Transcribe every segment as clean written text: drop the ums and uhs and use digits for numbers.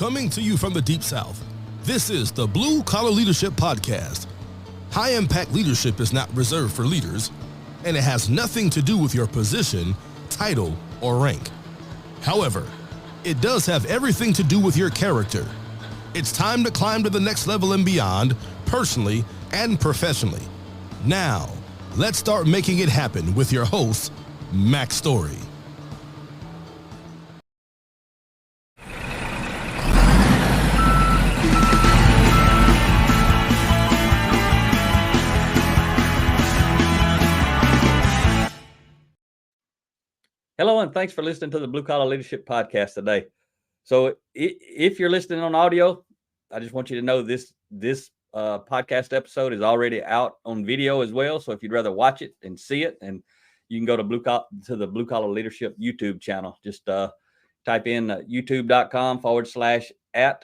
Coming to you from the Deep South, this is the Blue Collar Leadership Podcast. High-impact leadership is not reserved for leaders, and it has nothing to do with your position, title, or rank. However, it does have everything to do with your character. It's time to climb to the next level and beyond, personally and professionally. Now, let's start making it happen with your host, Max Story. Hello, and thanks for listening to the Blue Collar Leadership Podcast today. So if you're listening on audio, I just want you to know this podcast episode is already out on video as well. So if you'd rather watch it and see it, and you can go to the Blue Collar Leadership YouTube channel. Just type in youtube.com/@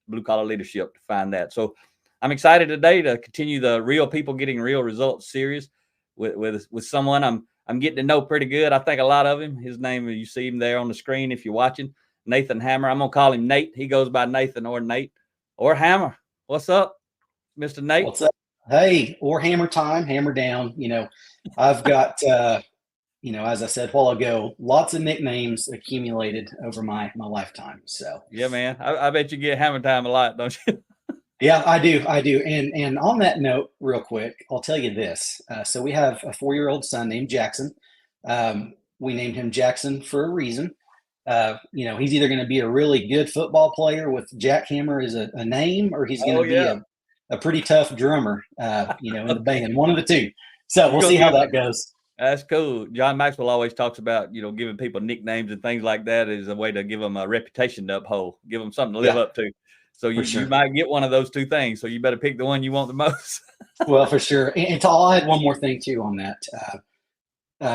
Blue Collar Leadership to find that. So I'm excited today to continue the Real People Getting Real Results series with someone I'm getting to know pretty good. I think a lot of him. His name, you see him there on the screen if you're watching, Nathan Hammer. I'm going to call him Nate. He goes by Nathan or Nate or Hammer. What's up, Mr. Nate? What's up? Hey, or Hammer time, hammer down. I've got, as I said a while ago, lots of nicknames accumulated over my lifetime. So yeah, man, I bet you get Hammer time a lot, don't you? Yeah, I do. And on that note, real quick, I'll tell you this. So we have a 4-year-old son named Jackson. We named him Jackson for a reason. He's either going to be a really good football player with Jack Hammer as a name, or he's going to be a pretty tough drummer, in the band, one of the two. So we'll see how that goes. That's cool. John Maxwell always talks about, giving people nicknames and things like that as a way to give them a reputation to uphold, give them something to live up to. So you might get one of those two things. So you better pick the one you want the most. Well, for sure. And I'll add one more thing too on that.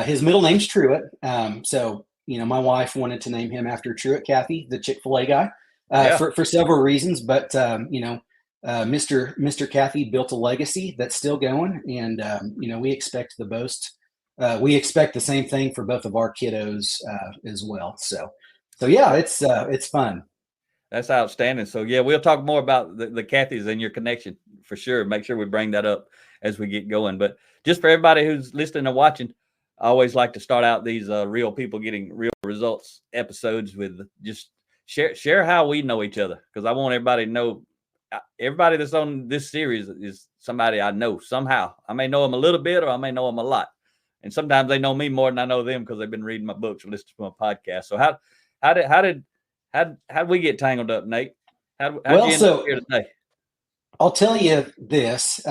His middle name's Truett. So my wife wanted to name him after Truett Cathy, the Chick-fil-A guy, for several reasons. But Mr. Cathy built a legacy that's still going, and we expect the most. We expect the same thing for both of our kiddos as well. So yeah, it's fun. That's outstanding. So yeah, we'll talk more about the Cathys and your connection for sure. Make sure we bring that up as we get going. But just for everybody who's listening and watching, I always like to start out these Real People Getting Real Results episodes with just share how we know each other, because I want everybody to know. Everybody that's on this series is somebody I know somehow. I may know them a little bit, or I may know them a lot. And sometimes they know me more than I know them because they've been reading my books or listening to my podcast. So how did we get tangled up, Nate? How'd you end up here today? I'll tell you this.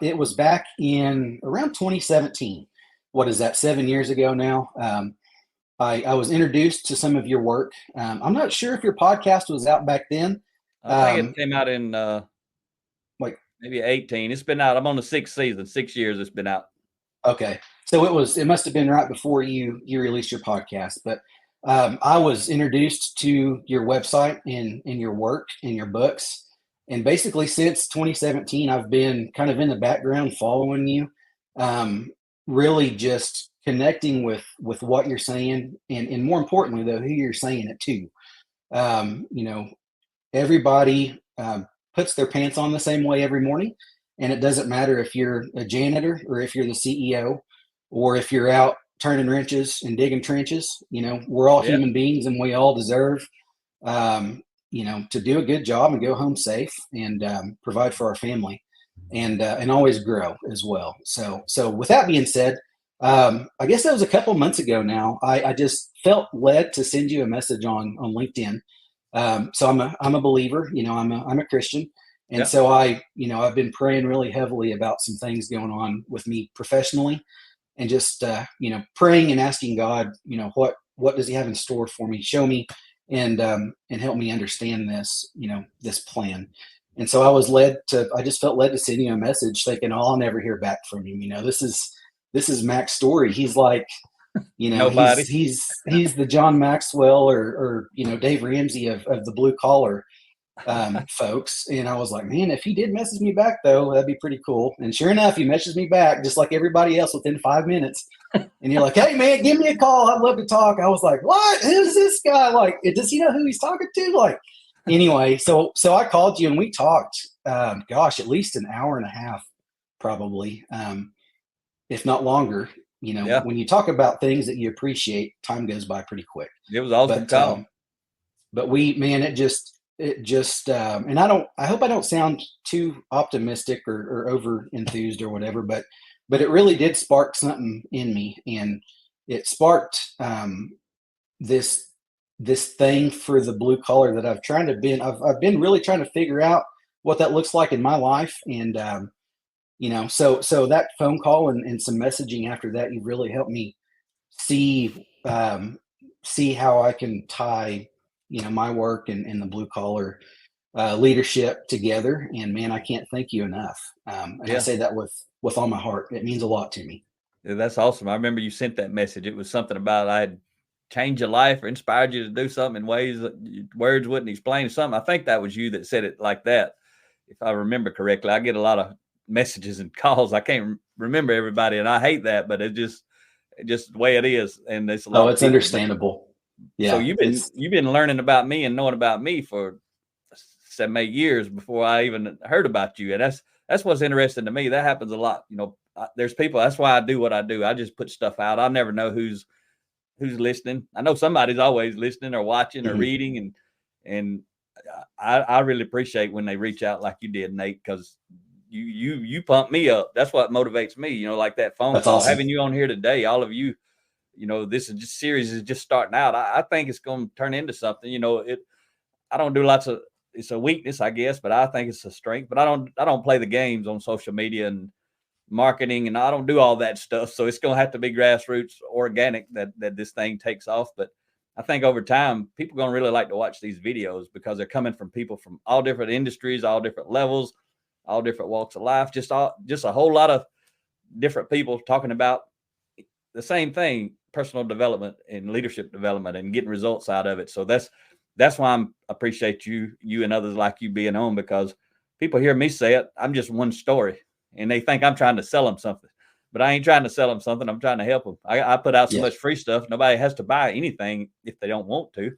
It was back in around 2017. What is that, 7 years ago now? I was introduced to some of your work. I'm not sure if your podcast was out back then. I think it came out in maybe 18. It's been out. I'm on the 6th season. 6 years it's been out. Okay. So it must have been right before you released your podcast. But I was introduced to your website and your work and your books. And basically since 2017, I've been kind of in the background following you, really just connecting with what you're saying. And more importantly, though, who you're saying it to. Everybody puts their pants on the same way every morning. And it doesn't matter if you're a janitor or if you're the CEO or if you're out turning wrenches and digging trenches. We're all human beings, and we all deserve, to do a good job and go home safe and provide for our family and always grow as well. So with that being said, I guess that was a couple months ago now. I just felt led to send you a message on LinkedIn. So I'm a believer, I'm a Christian. And so I've been praying really heavily about some things going on with me professionally. And just, praying and asking God, what does he have in store for me? Show me and help me understand this, this plan. And so I just felt led to send you a message thinking, I'll never hear back from him. This is Mac's story. He's like, nobody. he's the John Maxwell or Dave Ramsey of the blue collar folks. And I was like, man, if he did message me back though, that'd be pretty cool. And sure enough, he messaged me back just like everybody else within 5 minutes. And you're like, hey man, give me a call. I'd love to talk. I was like, what? Who's this guy? Like, does he know who he's talking to? Like, Anyway, so I called you and we talked, at least an hour and a half, probably, if not longer. Yeah, When you talk about things that you appreciate, time goes by pretty quick. it was awesome But call. but and I hope I don't sound too optimistic or over enthused or whatever, but it really did spark something in me, and it sparked this thing for the blue collar that I've been really trying to figure out what that looks like in my life. And so that phone call and some messaging after that, you've really helped me see how I can tie my work and the blue collar leadership together. And man, I can't thank you enough. And I Yeah. say that with all my heart. It means a lot to me. Yeah, that's awesome. I remember you sent that message. It was something about I had changed your life or inspired you to do something in ways that words wouldn't explain something. I think that was you that said it like that, if I remember correctly. I get a lot of messages and calls. I can't remember everybody, and I hate that, but it's just the way it is. And it's a lot. Oh, it's understandable. Yeah. So you've been learning about me and knowing about me for 7-8 years before I even heard about you, and that's what's interesting to me. That happens a lot. There's people. That's why I do what I do. I just put stuff out. I never know who's listening. I know somebody's always listening or watching or reading, and I really appreciate when they reach out like you did, Nate, because you pump me up. That's what motivates me. Like that phone That's call, awesome. having you on here today, all of you. This series is just starting out. I think it's going to turn into something. I don't do lots of. It's a weakness, I guess, but I think it's a strength. But I don't play the games on social media and marketing, and I don't do all that stuff. So it's going to have to be grassroots, organic that this thing takes off. But I think over time, people are going to really like to watch these videos because they're coming from people from all different industries, all different levels, all different walks of life, just a whole lot of different people talking about the same thing, personal development and leadership development and getting results out of it. So that's why I appreciate you and others like you being on, because people hear me say it. I'm just one story and they think I'm trying to sell them something, but I ain't trying to sell them something. I'm trying to help them. I put out so much free stuff. Nobody has to buy anything if they don't want to.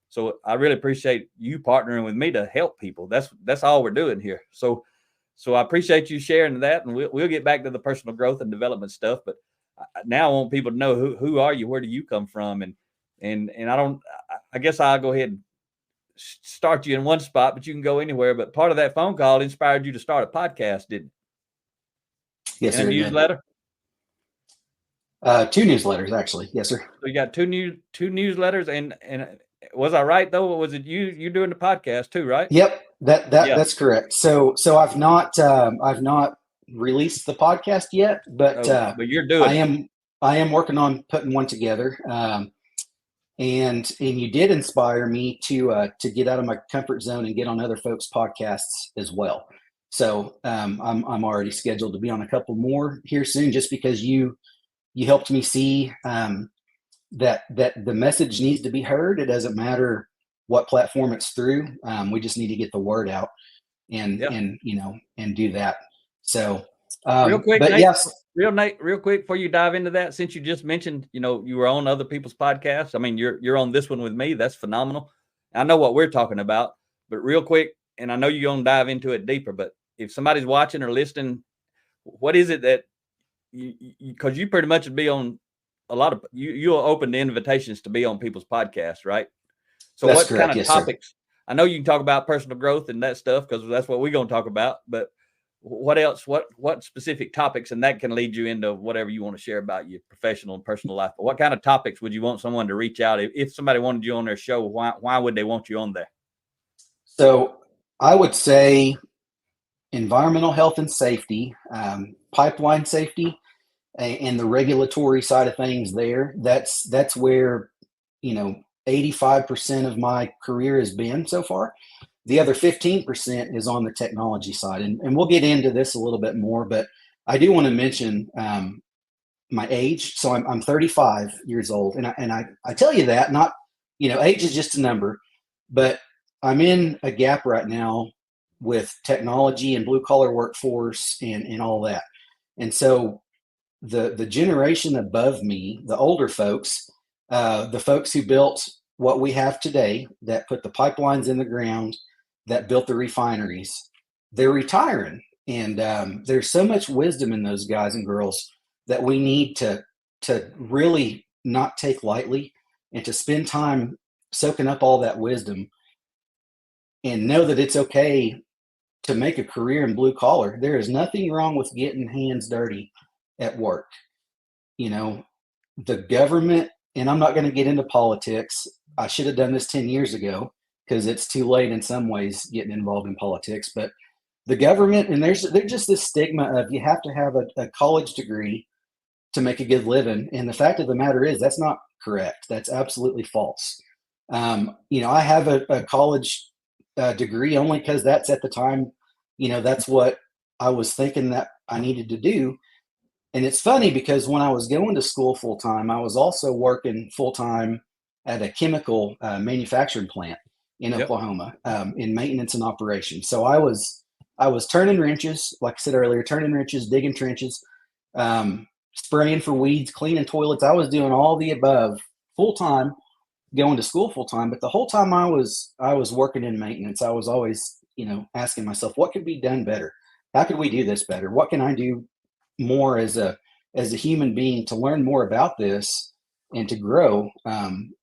So I really appreciate you partnering with me to help people. That's all we're doing here. So I appreciate you sharing that, and we'll get back to the personal growth and development stuff. But now I want people to know who are you, where do you come from, and I guess I'll go ahead and start you in one spot, but you can go anywhere. But part of that phone call inspired you to start a podcast, didn't it? Yes, and sir. A newsletter. 2 newsletters, actually. Yes, sir. So you got two newsletters, and was I right though? Or was it you doing the podcast too? Right? Yep. That's correct. So I've not released the podcast yet, but you're doing. I am working on putting one together. And you did inspire me to get out of my comfort zone and get on other folks' podcasts as well. So I'm already scheduled to be on a couple more here soon, just because you helped me see that the message needs to be heard. It doesn't matter what platform it's through. We just need to get the word out and do that. So real quick, but Nate, yes. Real quick, before you dive into that, since you just mentioned, you were on other people's podcasts. I mean, you're on this one with me. That's phenomenal. I know what we're talking about, but real quick, and I know you're going to dive into it deeper, but if somebody's watching or listening, what is it that because you pretty much would be on a lot of, you'll open the invitations to be on people's podcasts, right? So That's what correct. kind of Yes, topics? Sir. I know you can talk about personal growth and that stuff because that's what we're going to talk about, but what else, what specific topics, and that can lead you into whatever you want to share about your professional and personal life, but what kind of topics would you want someone to reach out? If somebody wanted you on their show, why would they want you on there? So I would say environmental health and safety, pipeline safety, and the regulatory side of things there. That's where, 85% of my career has been so far. The other 15% is on the technology side. And we'll get into this a little bit more, but I do want to mention my age. So I'm 35 years old. And I tell you that, not, age is just a number, but I'm in a gap right now with technology and blue collar workforce and all that. And so the generation above me, the older folks, the folks who built what we have today that put the pipelines in the ground, that built the refineries, they're retiring. And there's so much wisdom in those guys and girls that we need to really not take lightly, and to spend time soaking up all that wisdom, and know that it's okay to make a career in blue collar. There is nothing wrong with getting hands dirty at work. You know, the government, and I'm not going to get into politics. I should have done this 10 years ago, because it's too late in some ways getting involved in politics. But the government, and there's just this stigma of you have to have a college degree to make a good living. And the fact of the matter is that's not correct. That's absolutely false. You know, I have a college degree only because that's at the time, you know, that's what I was thinking that I needed to do. And it's funny because when I was going to school full time, I was also working full time at a chemical manufacturing plant in Oklahoma, in maintenance and operations. So I was turning wrenches, like I said earlier, turning wrenches, digging trenches, spraying for weeds, cleaning toilets. I was doing all the above full time, going to school full time. But the whole time I was working in maintenance, I was always, you know, asking myself, what could be done better? How could we do this better? What can I do more as a human being to learn more about this and to grow,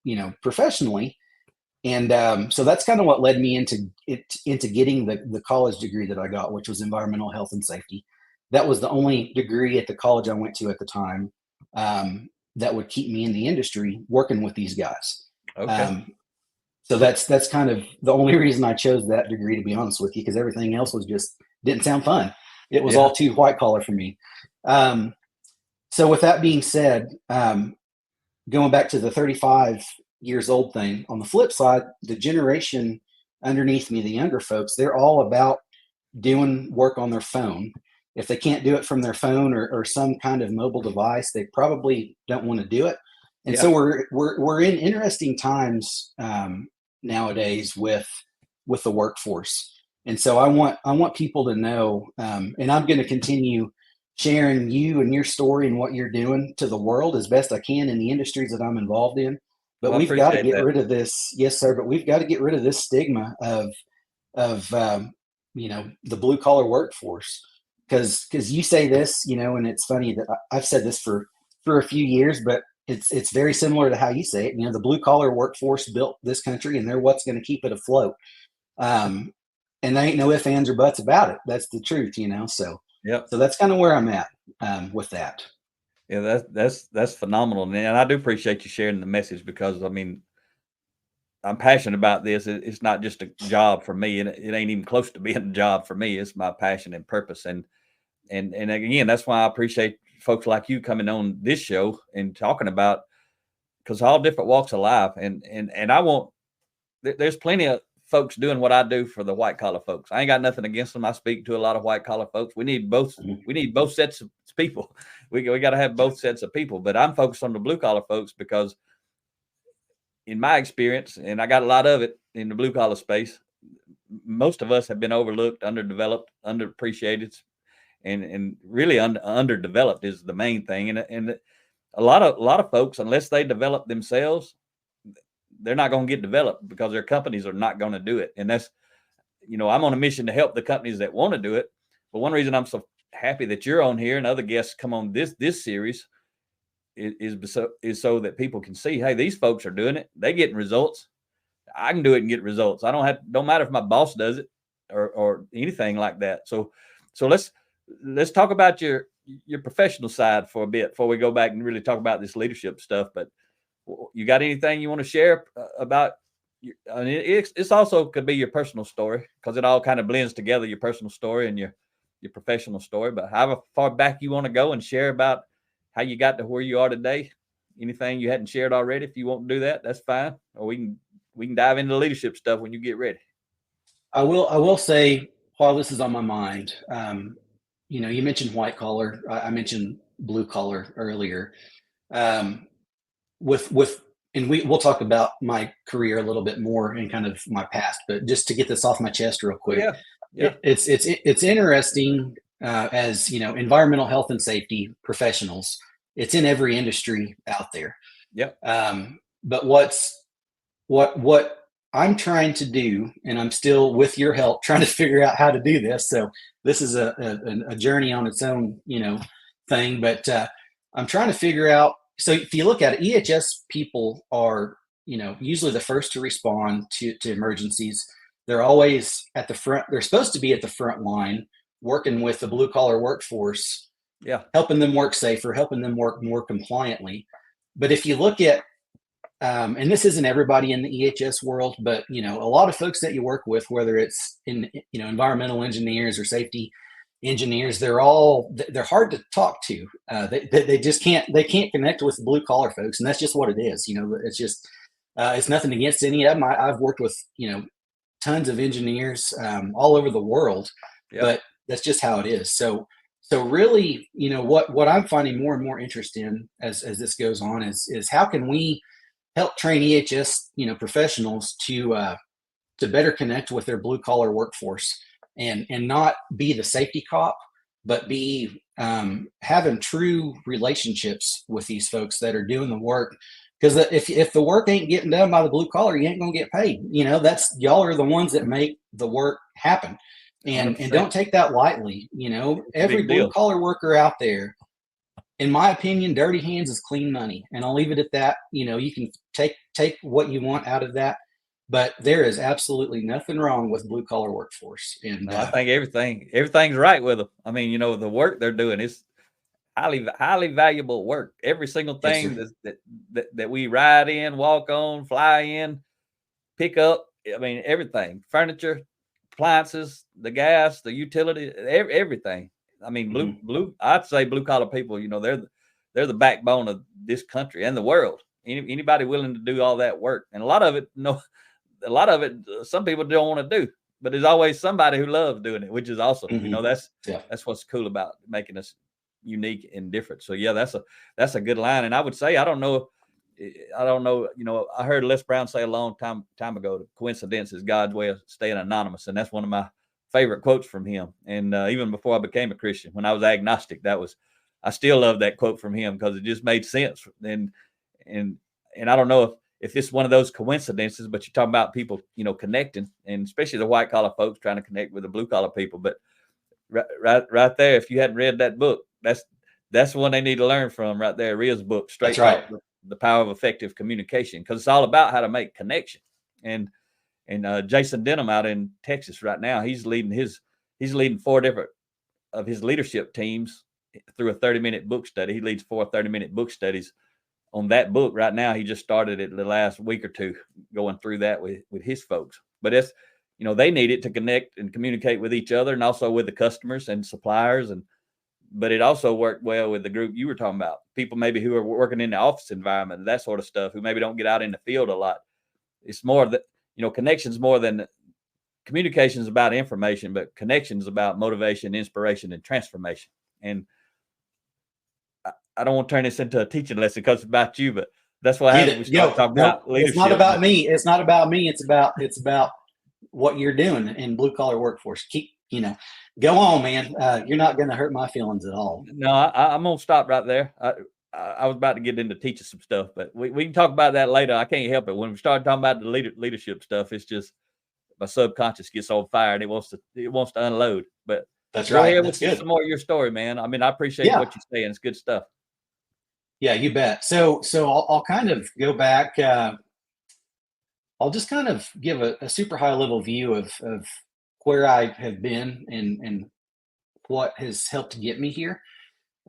you know, professionally? And so that's kind of what led me into getting the college degree that I got, which was environmental health and safety. That was the only degree at the college I went to at the time that would keep me in the industry working with these guys. Okay. So that's kind of the only reason I chose that degree, to be honest with you, because everything else was just didn't sound fun. It was all too white collar for me. So with that being said, going back to the 35 years old thing, on the flip side, the generation underneath me, the younger folks, they're all about doing work on their phone. If they can't do it from their phone or some kind of mobile device, they probably don't want to do it. And so we're in interesting times nowadays with the workforce. And so I want people to know, and I'm going to continue sharing you and your story and what you're doing to the world as best I can in the industries that I'm involved in. But we've got to get rid of this. Yes, sir. But we've got to get rid of this stigma of you know, the blue collar workforce. Because you say this, you know, and it's funny that I've said this for a few years, but it's very similar to how you say it. You know, the blue collar workforce built this country, and they're what's going to keep it afloat. And there ain't no ifs, ands, or buts about it. That's the truth, you know. So so that's kind of where I'm at with that. Yeah, that's phenomenal, and I do appreciate you sharing the message, because I mean, I'm passionate about this. It's not just a job for me, and it ain't even close to being a job for me. It's my passion and purpose, and again, that's why I appreciate folks like you coming on this show and talking about, because all different walks of life, and I want. There's plenty of folks doing what I do for the white collar folks. I ain't got nothing against them. I speak to a lot of white collar folks. We need both. We need both sets of people. We got to have both sets of people. But I'm focused on the blue collar folks because, in my experience, and I got a lot of it in the blue collar space, most of us have been overlooked, underdeveloped, underappreciated, and really underdeveloped is the main thing. And a lot of folks, unless they develop themselves, they're not going to get developed because their companies are not going to do it. And that's, you know, I'm on a mission to help the companies that want to do it. But one reason I'm so happy that you're on here and other guests come on this series is so that people can see, hey, these folks are doing it. They getting results. I can do it and get results. Don't matter if my boss does it or anything like that. So let's talk about your professional side for a bit before we go back and really talk about this leadership stuff. But you got anything you want to share about? It's also could be your personal story, because it all kind of blends together, your personal story and your professional story. But however far back you want to go and share about how you got to where you are today, anything you hadn't shared already, if you want to do that, that's fine. Or we can dive into the leadership stuff when you get ready. I will say, while this is on my mind, you know, you mentioned white collar. I mentioned blue collar earlier. And we'll talk about my career a little bit more and kind of my past, but just to get this off my chest real quick. It's interesting, as you know, environmental health and safety professionals. It's in every industry out there. Yep. But what's what I'm trying to do, and I'm still with your help trying to figure out how to do this. So this is a journey on its own, thing. But I'm trying to figure out. So if you look at it, EHS people are, usually the first to respond to emergencies. They're always at the front. They're supposed to be at the front line, working with the blue collar workforce, Yeah. helping them work safer, helping them work more compliantly. But if you look at and this isn't everybody in the EHS world, but a lot of folks that you work with, whether it's in environmental engineers or safety engineers, they're hard to talk to. They just can't connect with blue collar folks, and that's just what it is. It's just it's nothing against any of them. I've worked with tons of engineers all over the world, but that's just how it is. So really, what I'm finding more and more interest in as this goes on is how can we help train EHS, professionals to better connect with their blue collar workforce and not be the safety cop, but be having true relationships with these folks that are doing the work. Because if the work ain't getting done by the blue collar, you ain't gonna get paid. That's y'all are the ones that make the work happen, and don't take that lightly. Every blue collar worker out there, in my opinion, dirty hands is clean money, and I'll leave it at that. You can take what you want out of that, but there is absolutely nothing wrong with blue collar workforce. And I think everything's right with them. I mean, the work they're doing is highly valuable work. Every single thing that we ride in, walk on, fly in, pick up. I mean, everything, furniture, appliances, the gas, the utility, everything. I mean, I'd say blue collar people, they're the backbone of this country and the world. Anybody willing to do all that work, and a lot of it, some people don't want to do, but there's always somebody who loves doing it, which is awesome. That's what's cool about making us unique and different. So yeah, that's a good line. And I would say, I don't know. I heard Les Brown say a long time ago, the coincidence is God's way of staying anonymous. And that's one of my favorite quotes from him. And even before I became a Christian, when I was agnostic, I still love that quote from him because it just made sense. And I don't know if it's one of those coincidences, but you're talking about people, connecting, and especially the white collar folks trying to connect with the blue collar people. But right there, if you hadn't read that book, that's one they need to learn from right there. Ria's book, Straight Talk, The Power of Effective Communication, because it's all about how to make connection. And Jason Denham out in Texas right now, he's leading 4 different of his leadership teams through a 30-minute book study. He leads 4 30-minute book studies on that book right now. He just started it the last week or two, going through that with his folks. But it's, they need it to connect and communicate with each other, and also with the customers and suppliers. But it also worked well with the group you were talking about, people maybe who are working in the office environment and that sort of stuff, who maybe don't get out in the field a lot. It's more that, connections more than communication is about information, but connections about motivation, inspiration, and transformation. And I don't want to turn this into a teaching lesson because it's about you, but that's what happens. We start talking about leadership. It's not about me. It's not about me. It's about what you're doing in blue collar workforce. Go on, man. You're not going to hurt my feelings at all. No, I'm going to stop right there. I was about to get into teaching some stuff, but we can talk about that later. I can't help it. When we start talking about the leadership stuff, it's just my subconscious gets on fire and it wants to unload. But that's right. Go ahead with some more of your story, man. I mean, I appreciate what you're saying. It's good stuff. Yeah, you bet. So I'll kind of go back. I'll just kind of give a super high level view of where I have been and what has helped get me here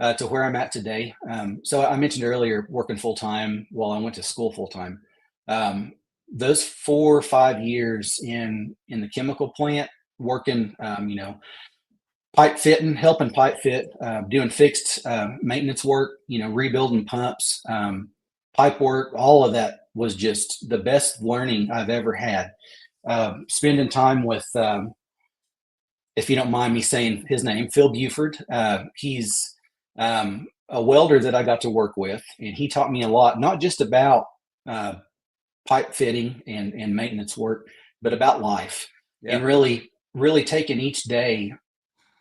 to where I'm at today. So I mentioned earlier working full time while I went to school full time. Those 4 or 5 years in the chemical plant, working, pipe fitting, helping pipe fit, doing fixed maintenance work, rebuilding pumps, pipe work, all of that was just the best learning I've ever had. Spending time with, if you don't mind me saying his name, Phil Buford. He's a welder that I got to work with, and he taught me a lot, not just about pipe fitting and maintenance work, but about life, and really taking each day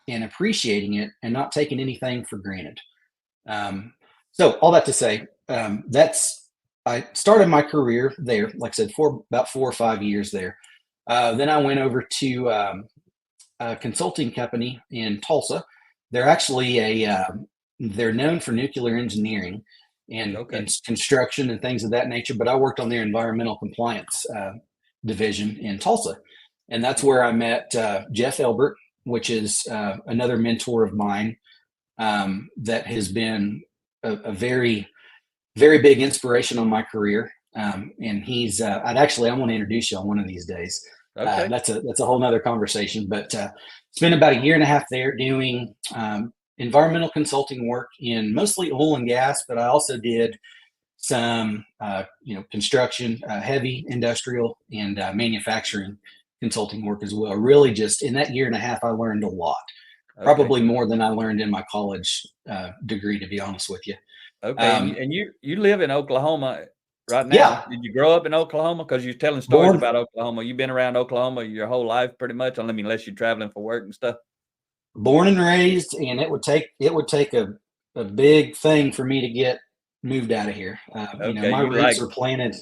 and appreciating it and not taking anything for granted. So all that to say, that's I started my career there, like I said, for about 4 or 5 years there. Then I went over to a consulting company in Tulsa. They're actually they're known for nuclear engineering and construction and things of that nature. But I worked on their environmental compliance division in Tulsa, and that's where I met Jeff Elbert, which is another mentor of mine that has been a very, very big inspiration on my career. And he's I want to introduce you on one of these days. Okay. That's a whole nother conversation. But spent about a year and a half there doing environmental consulting work in mostly oil and gas, but I also did some construction, heavy industrial, and manufacturing consulting work as well. Really, just in that year and a half, I learned a lot. Probably more than I learned in my college degree, to be honest with you. Okay, and you live in Oklahoma right now. Yeah. Did you grow up in Oklahoma? Because you're telling stories about Oklahoma. You've been around Oklahoma your whole life, pretty much. I mean, unless you're traveling for work and stuff. Born and raised, and it would take a big thing for me to get moved out of here. My roots are planted.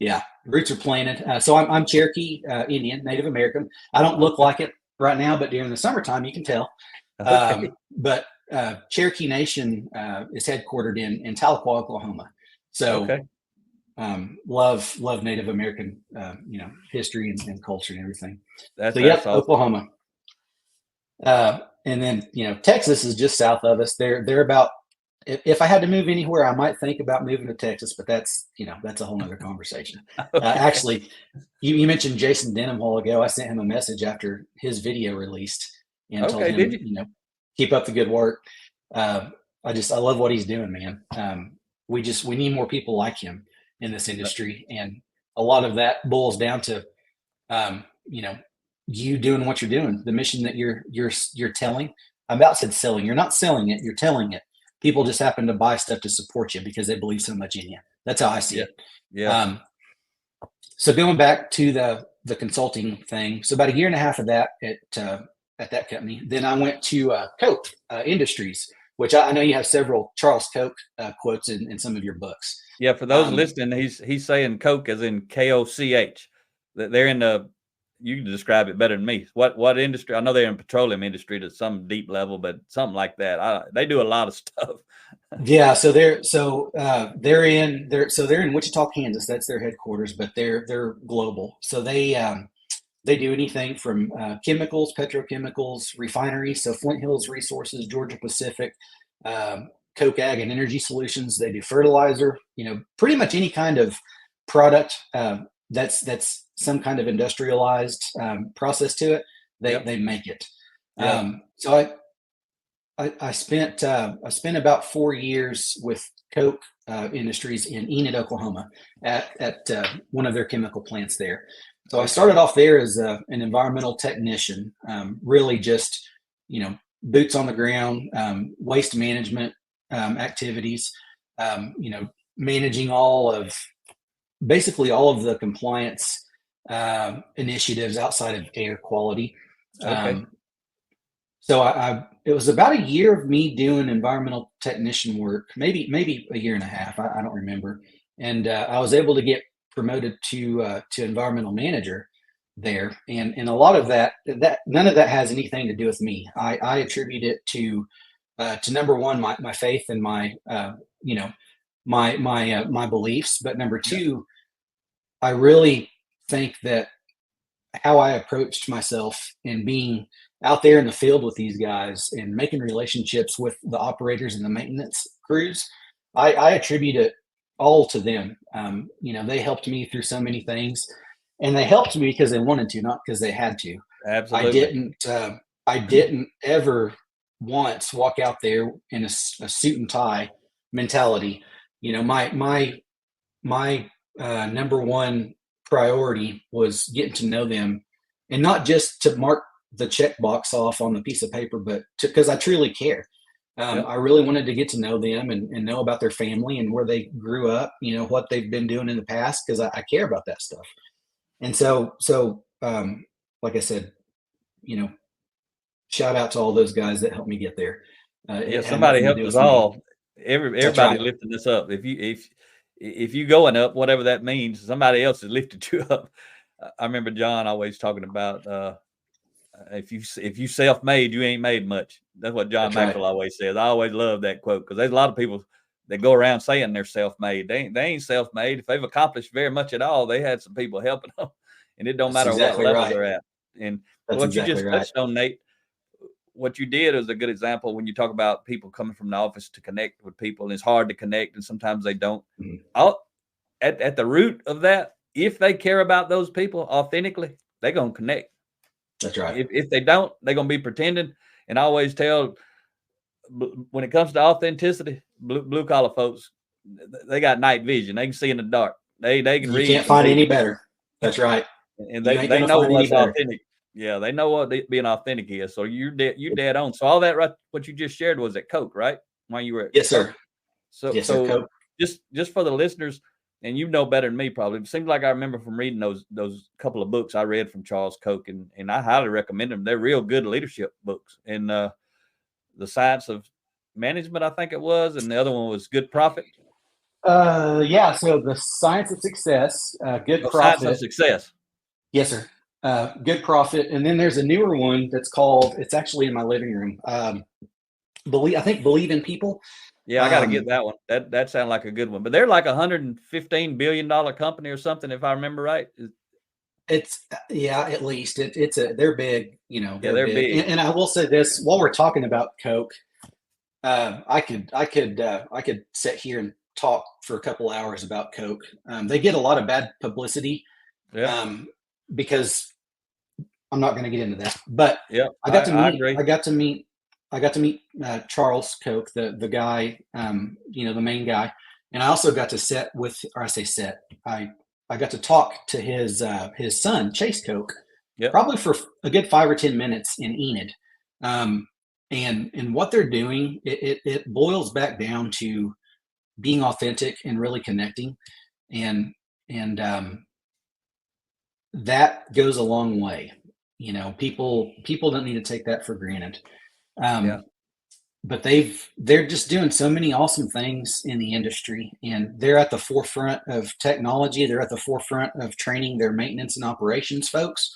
Yeah, roots are planted. So I'm Cherokee Indian, Native American. I don't look like it right now, but during the summertime, you can tell. But Cherokee Nation is headquartered in Tahlequah, Oklahoma. So love Native American, history and culture and everything. That's awesome. Oklahoma. And then, Texas is just south of us. They're about, if I had to move anywhere, I might think about moving to Texas, but that's a whole nother conversation. Actually, you mentioned Jason Denham a while ago. I sent him a message after his video released and told him, keep up the good work. I love what he's doing, man. We need more people like him in this industry. And a lot of that boils down to, you doing what you're doing, the mission that you're telling. I about said selling. You're not selling it. You're telling it. People just happen to buy stuff to support you because they believe so much in you. That's how I see it. Yeah. So going back to the consulting thing. So about a year and a half of that at that company. Then I went to Koch Industries, which I know you have several Charles Koch quotes in some of your books. Yeah. For those listening, he's saying Koch as in Koch. That they're in the. You can describe it better than me. What industry? I know they're in petroleum industry to some deep level, but something like that. They do a lot of stuff. Yeah, so they're in Wichita, Kansas. That's their headquarters, but they're global. So they do anything from chemicals, petrochemicals, refineries. So Flint Hills Resources, Georgia Pacific, Koch Ag and Energy Solutions. They do fertilizer. Pretty much any kind of product that's some kind of industrialized process to it. They make it. Yeah. So I spent about 4 years with Koch Industries in Enid, Oklahoma, at one of their chemical plants there. So I started off there as an environmental technician, really just boots on the ground, waste management activities, managing basically all of the compliance initiatives outside of air quality. So it was about a year of me doing environmental technician work, maybe a year and a half. I don't remember. And I was able to get promoted to environmental manager there. And a lot of that none of that has anything to do with me. I attribute it to number one, my faith and my my beliefs. But number two, I really think that how I approached myself and being out there in the field with these guys and making relationships with the operators and the maintenance crews, I attribute it all to them. They helped me through so many things, and they helped me because they wanted to, not because they had to. Absolutely. I didn't ever once walk out there in a suit and tie mentality. My number one priority was getting to know them, and not just to mark the checkbox off on the piece of paper, but because I truly care. I really wanted to get to know them and know about their family and where they grew up, what they've been doing in the past, because I care about that stuff. And so like I said, shout out to all those guys that helped me get there. Somebody helped us all. Everybody lifting this up. if you going up, whatever that means, somebody else has lifted you up. I remember John always talking about if you self-made, you ain't made much. That's what John Maxwell always says. I always love that quote because there's a lot of people that go around saying they're self-made. They ain't self-made. If they've accomplished very much at all, they had some people helping them, and it don't matter what level they're at. And what you just touched on, Nate, what you did is a good example when you talk about people coming from the office to connect with people, and it's hard to connect, and sometimes they don't. At the root of that, if they care about those people authentically, they're going to connect. That's right. If they don't, they're going to be pretending. And I always tell, when it comes to authenticity, blue collar folks, they got night vision. They can see in the dark. They can read. You can't find any better. That's right. And they know what's authentic. Yeah, they know what being authentic is. So you're dead on. So all that, right, what you just shared was at Coke, right? While you were at Yes, Coke. sir. So Coke. just for the listeners, and you know better than me probably. It seems like I remember from reading those couple of books I read from Charles Koch, and I highly recommend them. They're real good leadership books. And The Science of Management, I think it was, and the other one was Good Profit. Yeah. So The Science of Success, Good Profit. Science of Success. Yes, sir. Good Profit, and then there's a newer one that's called. It's actually in my living room. Believe in People. Yeah, I got to get that one. That sounds like a good one. But they're like $115 billion company or something, if I remember right. It's at least they're big. They're big. And I will say this: while we're talking about Coke, I could sit here and talk for a couple hours about Coke. They get a lot of bad publicity. Yeah. Because I'm not going to get into that, but I got to meet Charles Koch, the guy, the main guy, and I also got to I got to talk to his son Chase Koch, probably for a good 5 or 10 minutes in Enid, and what they're doing, it boils back down to being authentic and really connecting, and that goes a long way. People don't need to take that for granted. But they're just doing so many awesome things in the industry, and they're at the forefront of technology. They're at the forefront of training their maintenance and operations folks,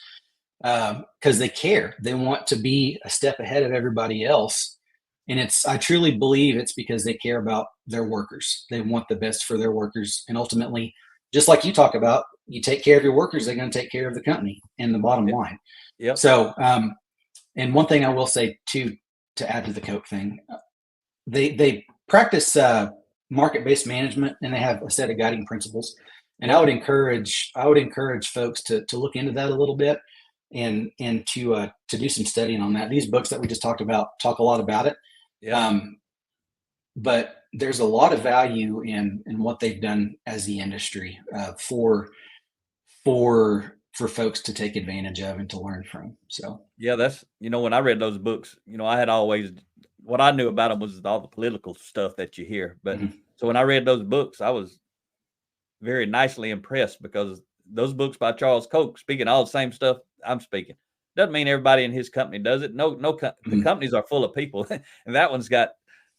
because they care. They want to be a step ahead of everybody else. And I truly believe it's because they care about their workers. They want the best for their workers. And ultimately, just like you talk about, you take care of your workers, they're going to take care of the company and the bottom line. Yep. So, and one thing I will say too, to add to the Coke thing, they practice market-based management, and they have a set of guiding principles. And I would encourage folks to look into that a little bit, and to do some studying on that. These books that we just talked about talk a lot about it. Yeah. But there's a lot of value in what they've done as the industry for folks to take advantage of and to learn from. So yeah, that's when I read those books, I had always, what I knew about them was all the political stuff that you hear. But so when I read those books, I was very nicely impressed, because those books by Charles Koch, speaking all the same stuff I'm speaking. Doesn't mean everybody in his company does it. No, the companies are full of people, and that one's got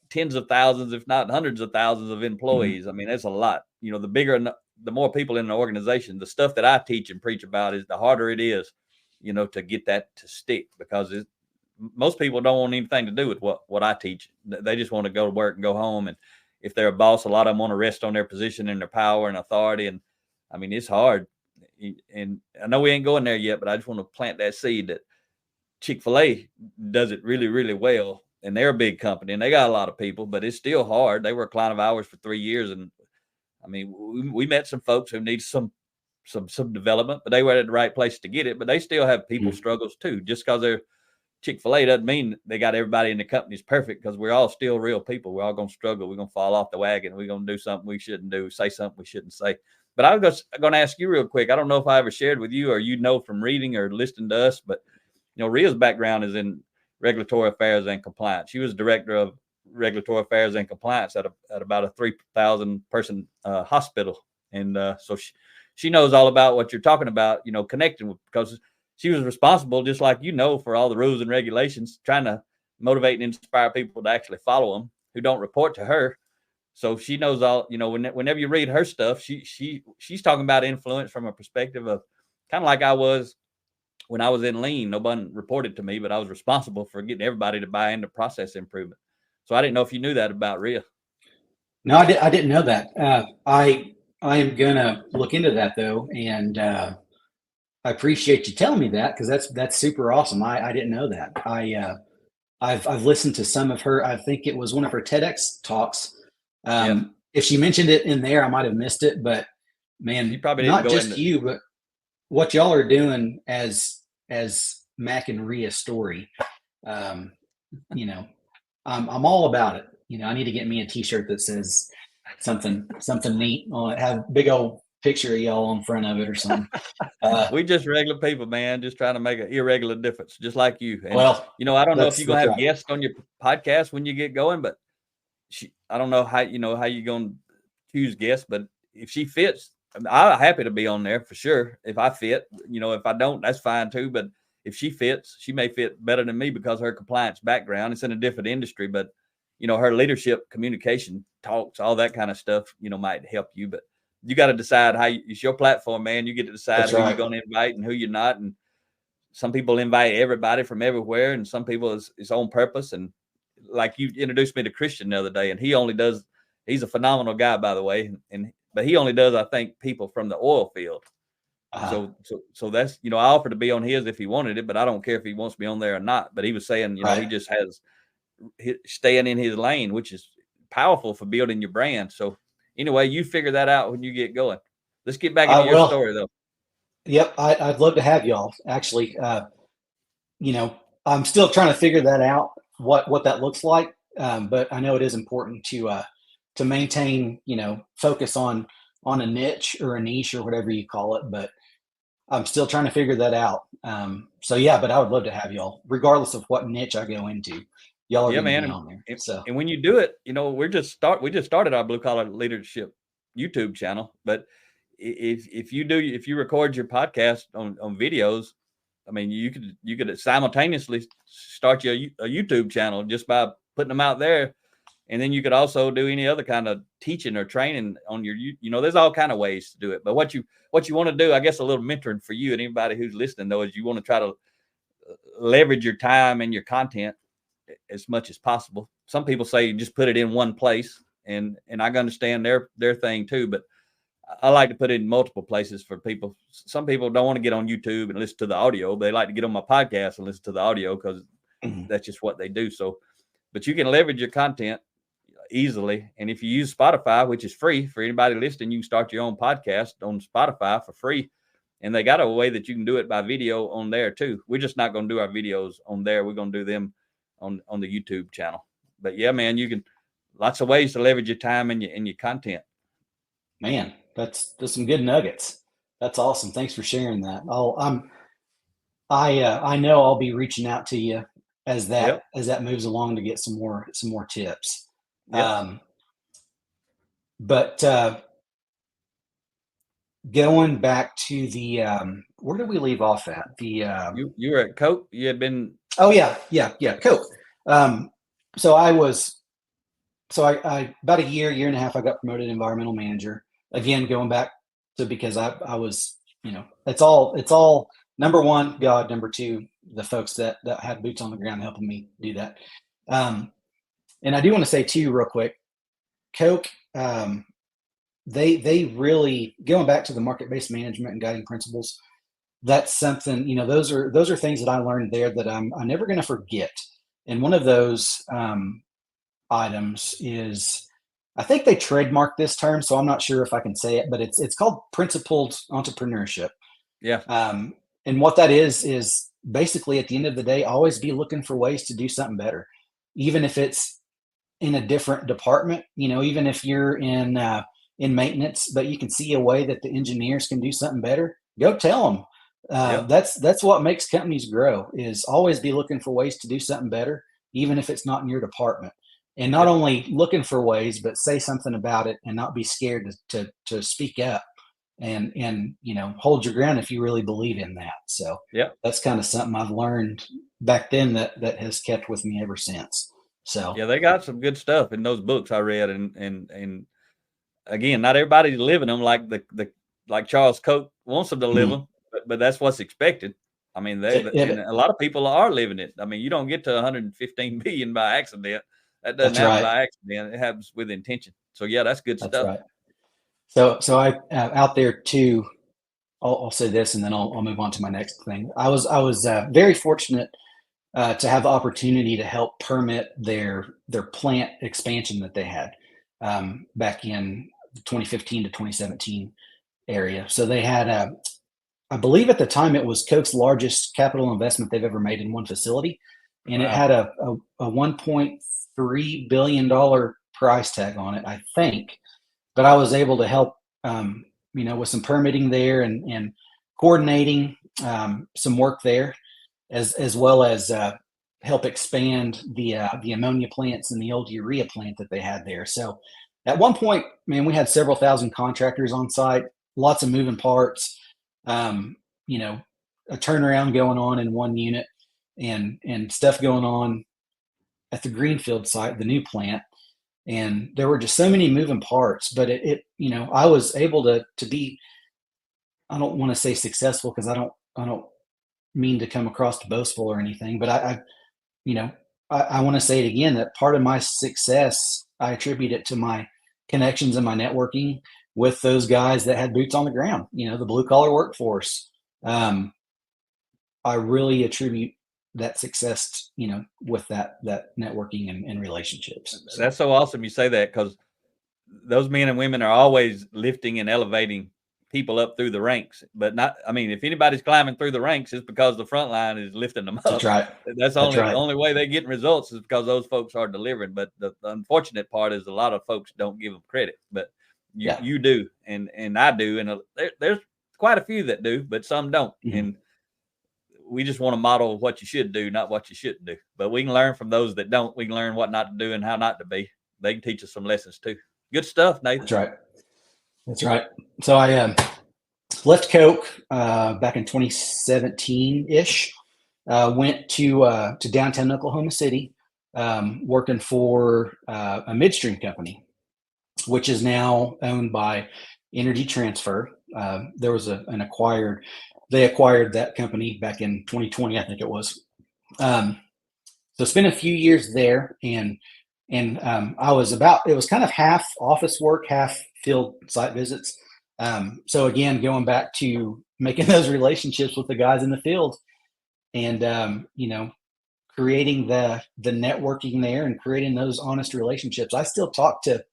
tens of thousands, if not hundreds of thousands of employees. I mean, that's a lot. The more people in the organization, the stuff that I teach and preach about is the harder it is, to get that to stick, because most people don't want anything to do with what I teach. They just want to go to work and go home. And if they're a boss, a lot of them want to rest on their position and their power and authority. And I mean, it's hard. And I know we ain't going there yet, but I just want to plant that seed that Chick-fil-A does it really, really well. And they're a big company and they got a lot of people, but it's still hard. They work line of hours for 3 years. And I mean, we met some folks who need some development, but they were at the right place to get it. But they still have people struggles too. Just because they're Chick-fil-A doesn't mean they got everybody in the company is perfect, because we're all still real people. We're all going to struggle. We're going to fall off the wagon. We're going to do something we shouldn't do, say something we shouldn't say. But I was going to ask you real quick. I don't know if I ever shared with you, or from reading or listening to us, but Ria's background is in regulatory affairs and compliance. She was director of regulatory affairs and compliance at about a 3,000 person hospital. And so she knows all about what you're talking about, connecting with, because she was responsible, just like, for all the rules and regulations, trying to motivate and inspire people to actually follow them who don't report to her. So she knows all, whenever you read her stuff, she's talking about influence from a perspective of kind of like I was when I was in lean. Nobody reported to me, but I was responsible for getting everybody to buy into process improvement. So I didn't know if you knew that about Rhea. No, I didn't know that. I am gonna look into that though, and I appreciate you telling me that because that's super awesome. I didn't know that. I've listened to some of her. I think it was one of her TEDx talks. If she mentioned it in there, I might have missed it. But man, you probably didn't not go just into you, but what y'all are doing as Mac and Rhea story. I'm all about it. I need to get me a T-shirt that says something neat on it. Have a big old picture of y'all on front of it or something. We just regular people, man, just trying to make an irregular difference, just like you. And, well, I don't know if you're going to have right. guests on your podcast when you get going, but I don't know how you're going to choose guests, but if she fits, I'm happy to be on there for sure. If I fit, if I don't, that's fine too. But if she fits, she may fit better than me because of her compliance background. It's in a different industry, but her leadership, communication, talks, all that kind of stuff, might help you. But you got to decide it's your platform, man. You get to decide That's who right. you're going to invite and who you're not. And some people invite everybody from everywhere, and some people is on purpose. And like you introduced me to Christian the other day, and he's a phenomenal guy, by the way. But he only does, I think, people from the oil field. So that's, I offered to be on his if he wanted it, but I don't care if he wants to be on there or not. But he was saying, he just has staying in his lane, which is powerful for building your brand. So anyway, you figure that out when you get going. Let's get back into your story though. Yep. I'd love to have y'all actually. I'm still trying to figure that out, what that looks like. But I know it is important to maintain, focus on a niche or a niche or whatever you call it. But I'm still trying to figure that out. So yeah, but I would love to have y'all, regardless of what niche I go into. Y'all are going to be on there. And when you do it, we just started our Blue Collar Leadership YouTube channel. But if you record your podcast on videos, I mean, you could simultaneously start a YouTube channel just by putting them out there. And then you could also do any other kind of teaching or training on your, there's all kind of ways to do it. But what you want to do, I guess, a little mentoring for you and anybody who's listening, though, is you want to try to leverage your time and your content as much as possible. Some people say just put it in one place, and I understand their thing too, but I like to put it in multiple places for people. Some people don't want to get on YouTube and listen to the audio. They like to get on my podcast and listen to the audio because that's just what they do. So, but you can leverage your content easily. And if you use Spotify, which is free for anybody listening, you can start your own podcast on Spotify for free. And they got a way that you can do it by video on there too. We're just not going to do our videos on there. We're going to do them on the YouTube channel. But yeah, man, you can, lots of ways to leverage your time and your content. Man, that's some good nuggets. That's awesome. Thanks for sharing that. I know I'll be reaching out to you as that moves along to get some more tips. Yep. But going back to the where did we leave off at? The you were at Coke. You had been. Oh yeah, Coke. So I about a year and a half, I got promoted environmental manager. Again, going back to because I was, it's all number one, God, number two, the folks that had boots on the ground helping me do that. And I do want to say too, real quick, Coke, they really, going back to the market-based management and guiding principles, that's something, those are things that I learned there that I'm never going to forget. And one of those items is, I think they trademarked this term, so I'm not sure if I can say it, but it's called principled entrepreneurship. Yeah. And what that is basically at the end of the day, always be looking for ways to do something better, even if it's in a different department. Even if you're in maintenance, but you can see a way that the engineers can do something better. Go tell them. That's what makes companies grow. Is always be looking for ways to do something better, even if it's not in your department. And not only looking for ways, but say something about it and not be scared to speak up and hold your ground if you really believe in that. So that's kind of something I've learned back then that has kept with me ever since. So yeah, they got some good stuff in those books I read, and again, not everybody's living them like Charles Koch wants them to live mhm. them, but that's what's expected. I mean, and a lot of people are living it. I mean, you don't get to 115 billion by accident. That doesn't That's happen right. by accident. It happens with intention. So yeah, that's good That's stuff. right. So I out there too. I'll say this, and then I'll move on to my next thing. I was very fortunate to have the opportunity to help permit their plant expansion that they had back in 2015 to 2017 area. So they had I believe at the time it was Coke's largest capital investment they've ever made in one facility, and it Wow. had a $1.3 billion price tag on it, I think. But I was able to help, with some permitting there and coordinating some work there, as well as help expand the ammonia plants and the old urea plant that they had there. So at one point, man, we had several thousand contractors on site, lots of moving parts, um, you know, a turnaround going on in one unit, and stuff going on at the greenfield site, the new plant. And there were just so many moving parts, but I was able to be, I don't want to say successful, because I don't mean to come across boastful or anything, but you know, I want to say it again, that part of my success, I attribute it to my connections and my networking with those guys that had boots on the ground, the blue collar workforce. I really attribute that success, with that networking and relationships. So That's so awesome you say that, because those men and women are always lifting and elevating people up through the ranks. But not, I mean, if anybody's climbing through the ranks, it's because the front line is lifting them that's up. right. That's That's the right. only way they're getting results is because those folks are delivering. But the unfortunate part is a lot of folks don't give them credit. But Yeah. you do, and I do, and there's quite a few that do, but some don't. Mhm. And we just want to model what you should do, not what you shouldn't do. But we can learn from those that don't. We can learn what not to do and how not to be. They can teach us some lessons too. Good stuff, Nathan. That's right. That's right. So I left Coke back in 2017 ish. Went to downtown Oklahoma City, working for a midstream company, which is now owned by Energy Transfer. There was they acquired that company back in 2020, I think it was. So spent a few years there, and it was kind of half office work, half field site visits. So again, going back to making those relationships with the guys in the field, and creating the networking there and creating those honest relationships. I still talk to,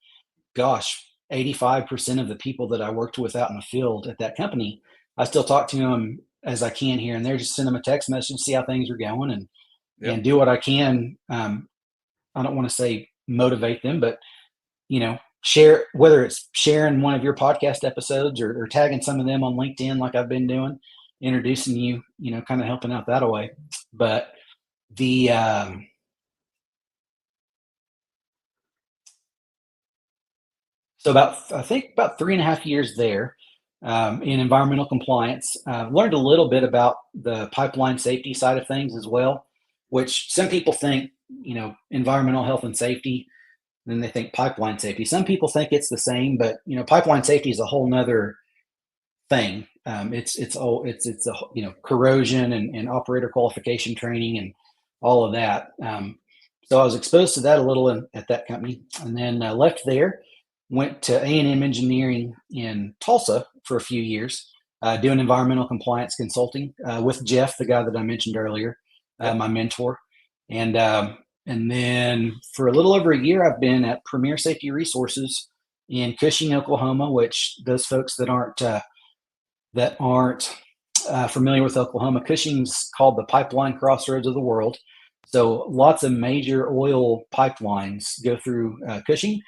gosh, 85% of the people that I worked with out in the field at that company. I still talk to them as I can here and there, just send them a text message, see how things are going, and do what I can. I don't want to say motivate them, but share, whether it's sharing one of your podcast episodes or tagging some of them on LinkedIn, like I've been doing, introducing you, kind of helping out that way. But so about 3.5 years there in environmental compliance. Learned a little bit about the pipeline safety side of things as well, which some people think, environmental health and safety, then they think pipeline safety. Some people think it's the same, but pipeline safety is a whole nother thing. It's corrosion and operator qualification training and all of that. So I was exposed to that a little at that company, and then left there, went to A&M Engineering in Tulsa for a few years, doing environmental compliance consulting with Jeff, the guy that I mentioned earlier, my mentor. And then for a little over a year, I've been at Premier Safety Resources in Cushing, Oklahoma, which those folks that aren't familiar with Oklahoma, Cushing's called the pipeline crossroads of the world. So lots of major oil pipelines go through Cushing,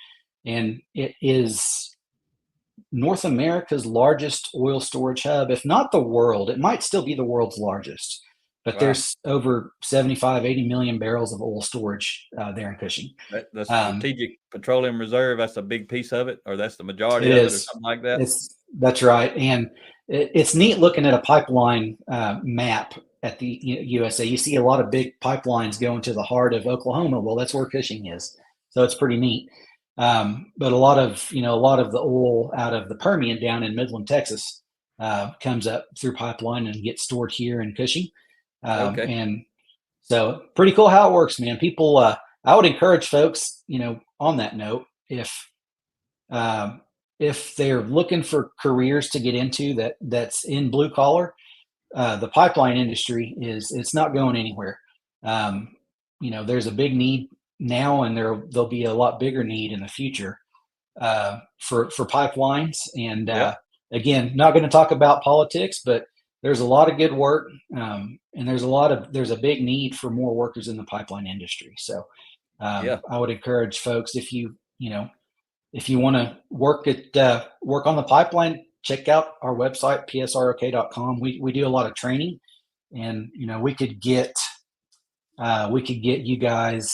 and it is North America's largest oil storage hub, if not the world. It might still be the world's largest, but there's over 75, 80 million barrels of oil storage there in Cushing. The Strategic Petroleum Reserve, that's a big piece of it, or that's the majority of it, or something like that. That's right. And it's neat looking at a pipeline map at the USA. You see a lot of big pipelines going to the heart of Oklahoma. Well, that's where Cushing is, so it's pretty neat. But a lot of the oil out of the Permian down in Midland, Texas, comes up through pipeline and gets stored here in Cushing. Okay. And so pretty cool how it works, man. People, I would encourage folks, on that note, if they're looking for careers to get into that's in blue collar, the pipeline industry it's not going anywhere. There's a big need now, and there'll be a lot bigger need in the future for pipelines. And again, not going to talk about politics, but there's a lot of good work, and there's a big need for more workers in the pipeline industry. So I would encourage folks, if you want to work on the pipeline, check out our website, psrok.com. We do a lot of training, and we could get you guys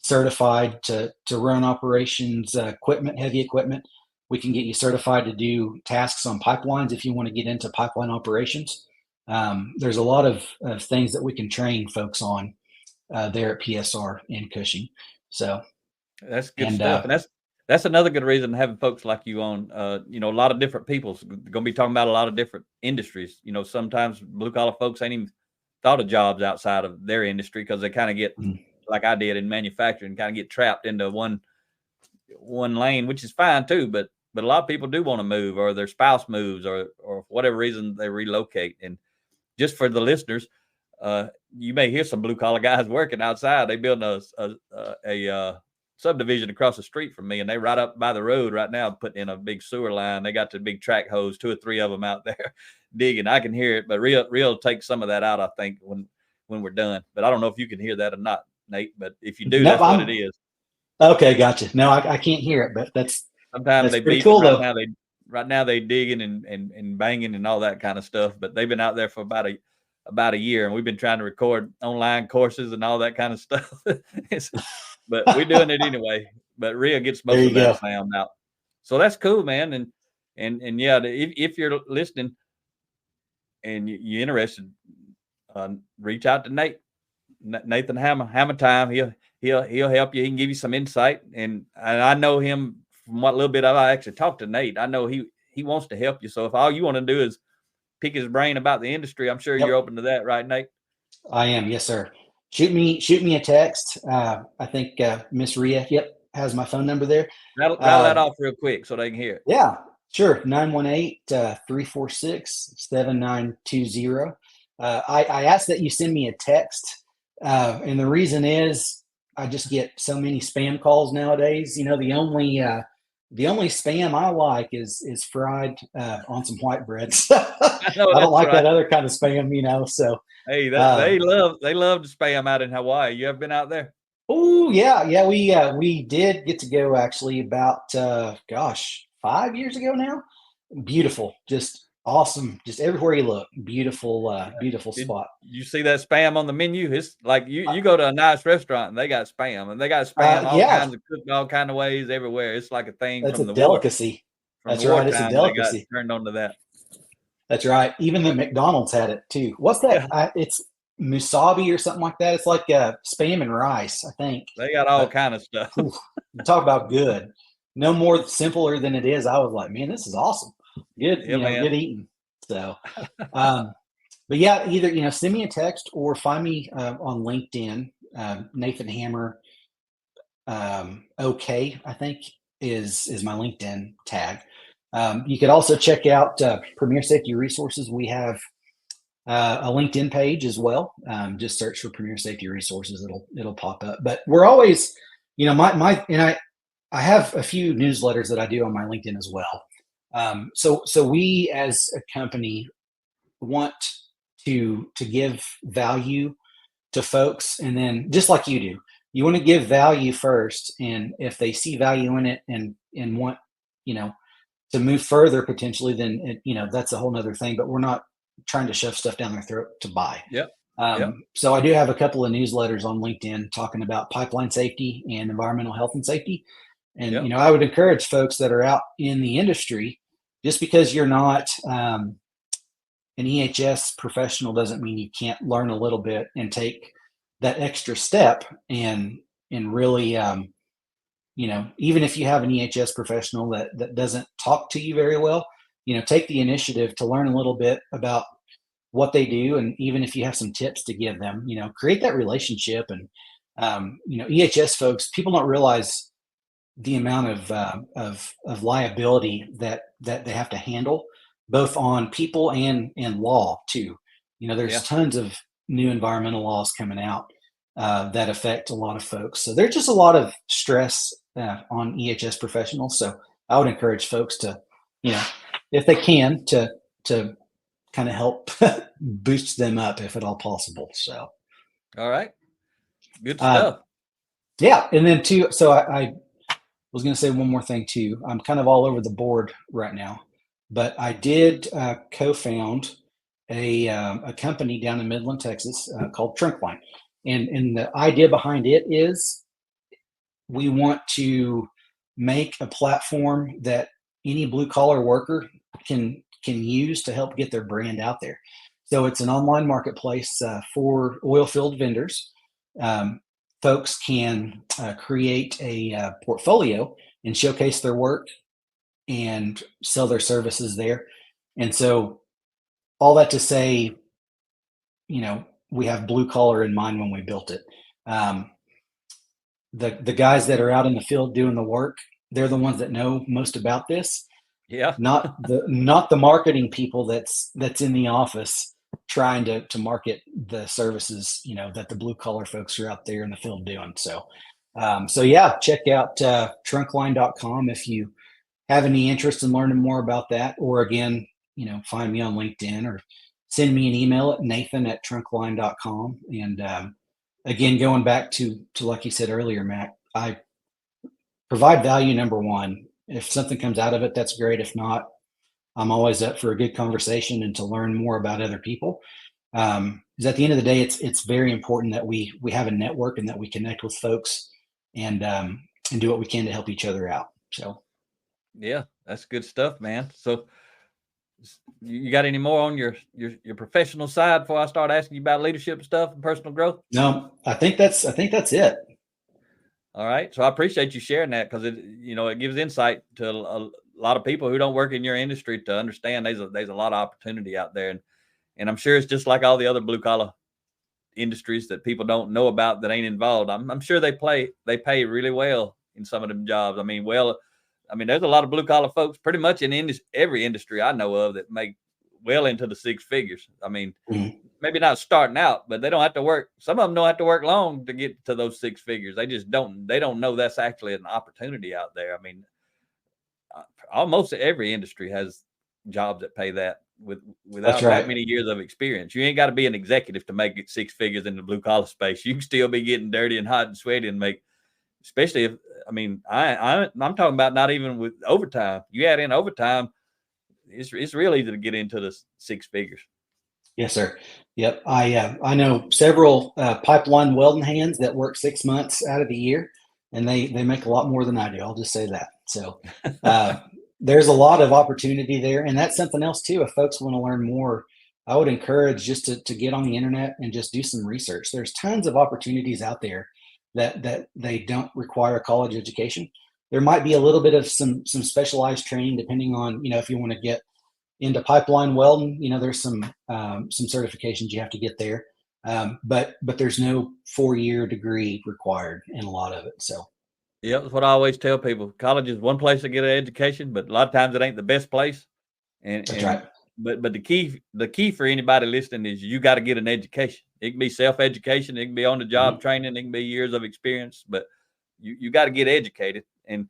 certified to run operations, heavy equipment. We can get you certified to do tasks on pipelines if you want to get into pipeline operations. There's a lot of things that we can train folks on there at PSR in Cushing. So that's good stuff, and that's another good reason having folks like you on. A lot of different people's going to be talking about a lot of different industries. Sometimes blue collar folks ain't even thought of jobs outside of their industry because they kind of get, like I did in manufacturing, kind of get trapped into one lane, which is fine too. But a lot of people do want to move, or their spouse moves, or for whatever reason they relocate. And just for the listeners, you may hear some blue collar guys working outside. They build a subdivision across the street from me, and they right up by the road right now putting in a big sewer line. They got the big track hose, 2 or 3 of them out there digging. I can hear it, but real take some of that out, I think, when we're done. But I don't know if you can hear that or not, Nate, but if you do, that's what it is. Okay, gotcha. No, I can't hear it, but sometimes they beat cool, right now they digging and banging and all that kind of stuff, but they've been out there for about a year, and we've been trying to record online courses and all that kind of stuff. But we're doing it anyway. But Rhea gets most of that sound out, so that's cool, man. And yeah, if you're listening and you're interested, reach out to Nathan Hammer Time. He'll help you. He can give you some insight, and I know him from what little bit I actually talked to Nate. I know he wants to help you. So if all you want to do is pick his brain about the industry, I'm sure you're open to that, right, Nate? I am, yes, sir. Shoot me a text. I think Miss Rhea, has my phone number there. Rattle that off real quick so they can hear it. Yeah, sure. 918-346-7920. I ask that you send me a text, and the reason is I just get so many spam calls nowadays. The only spam I like is fried on some white bread. I don't like that other kind of spam, so. Hey, they love the spam out in Hawaii. You ever been out there? Oh yeah. We did get to go actually about 5 years ago now. Beautiful, just awesome, just everywhere you look, beautiful spot. You see that spam on the menu? It's like you go to a nice restaurant and they got spam, and they got spam all kinds of cooked all kind of ways everywhere. It's like a thing. That's from a the delicacy. War. That's right. It's a delicacy. Turned on to that. That's right. Even the McDonald's had it too. What's that? Yeah. It's musabi or something like that. It's like spam and rice, I think. They got all kind of stuff. Talk about good. No more simpler than it is. I was like, man, this is awesome. Good, good eating. So, but yeah, either send me a text or find me on LinkedIn. Nathan Hammer, OK, I think is my LinkedIn tag. You could also check out Premier Safety Resources. We have a LinkedIn page as well. Just search for Premier Safety Resources. It'll pop up. But we're always, I have a few newsletters that I do on my LinkedIn as well. So we as a company want to give value to folks, and then just like you do, you want to give value first. And if they see value in it and want, to move further potentially, then that's a whole nother thing. But we're not trying to shove stuff down their throat to buy. So I do have a couple of newsletters on LinkedIn talking about pipeline safety and environmental health and safety. And I would encourage folks that are out in the industry, just because you're not an EHS professional doesn't mean you can't learn a little bit and take that extra step and really, even if you have an EHS professional that doesn't talk to you very well, take the initiative to learn a little bit about what they do. And even if you have some tips to give them, create that relationship. And, EHS folks, people don't realize the amount of liability that they have to handle, both on people and law too. There's tons of new environmental laws coming out that affect a lot of folks. So there's just a lot of stress on EHS professionals. So I would encourage folks to, if they can, to kind of help boost them up if at all possible. So, all right, good stuff. Yeah, and then too. So I was going to say one more thing too. I'm kind of all over the board right now, but I did co-found a company down in Midland, Texas, called Trunkline, and the idea behind it is we want to make a platform that any blue collar worker can use to help get their brand out there. So it's an online marketplace for oil field vendors. Folks can create a portfolio and showcase their work and sell their services there. And so all that to say, we have blue collar in mind when we built it. The guys that are out in the field doing the work, they're the ones that know most about this. Yeah. Not the marketing people that's in the office trying to market the services, that the blue collar folks are out there in the field doing. So yeah, check out trunkline.com if you have any interest in learning more about that, or again, find me on LinkedIn or send me an email at nathan@trunkline.com. And again, going back to like you said earlier, Matt, I provide value, number one. If something comes out of it, that's great. If not, I'm always up for a good conversation and to learn more about other people. Because at the end of the day, it's very important that we have a network and that we connect with folks and do what we can to help each other out. So, yeah, that's good stuff, man. So, you got any more on your professional side before I start asking you about leadership stuff and personal growth? No, I think that's it. All right. So I appreciate you sharing that, because it gives insight to a lot of people who don't work in your industry to understand there's a lot of opportunity out there. And I'm sure it's just like all the other blue collar industries that people don't know about that ain't involved. I'm sure they pay really well in some of them jobs. I mean, there's a lot of blue collar folks pretty much in every industry I know of that make well into the six figures. I mean, maybe not starting out, but they don't have to work. Some of them don't have to work long to get to those six figures. They don't know that's actually an opportunity out there. I mean, almost every industry has jobs that pay that without that many years of experience. You ain't got to be an executive to make it six figures in the blue collar space. You can still be getting dirty and hot and sweaty and make, especially if, I'm talking about not even with overtime. You add in overtime, it's real easy to get into the six figures. Yes, sir. Yep. I know several pipeline welding hands that work 6 months out of the year, and they make a lot more than I do. I'll just say that. So there's a lot of opportunity there, and that's something else too. If folks want to learn more, I would encourage just to get on the internet and just do some research. There's tons of opportunities out there that they don't require a college education. There might be a little bit of some specialized training depending on, if you want to get into pipeline welding, there's some certifications you have to get there. But there's no 4-year degree required in a lot of it. So yeah, that's what I always tell people. College is one place to get an education, but a lot of times it ain't the best place. That's right. But the key for anybody listening is you got to get an education. It can be self-education, it can be on the job training, it can be years of experience, but you got to get educated. And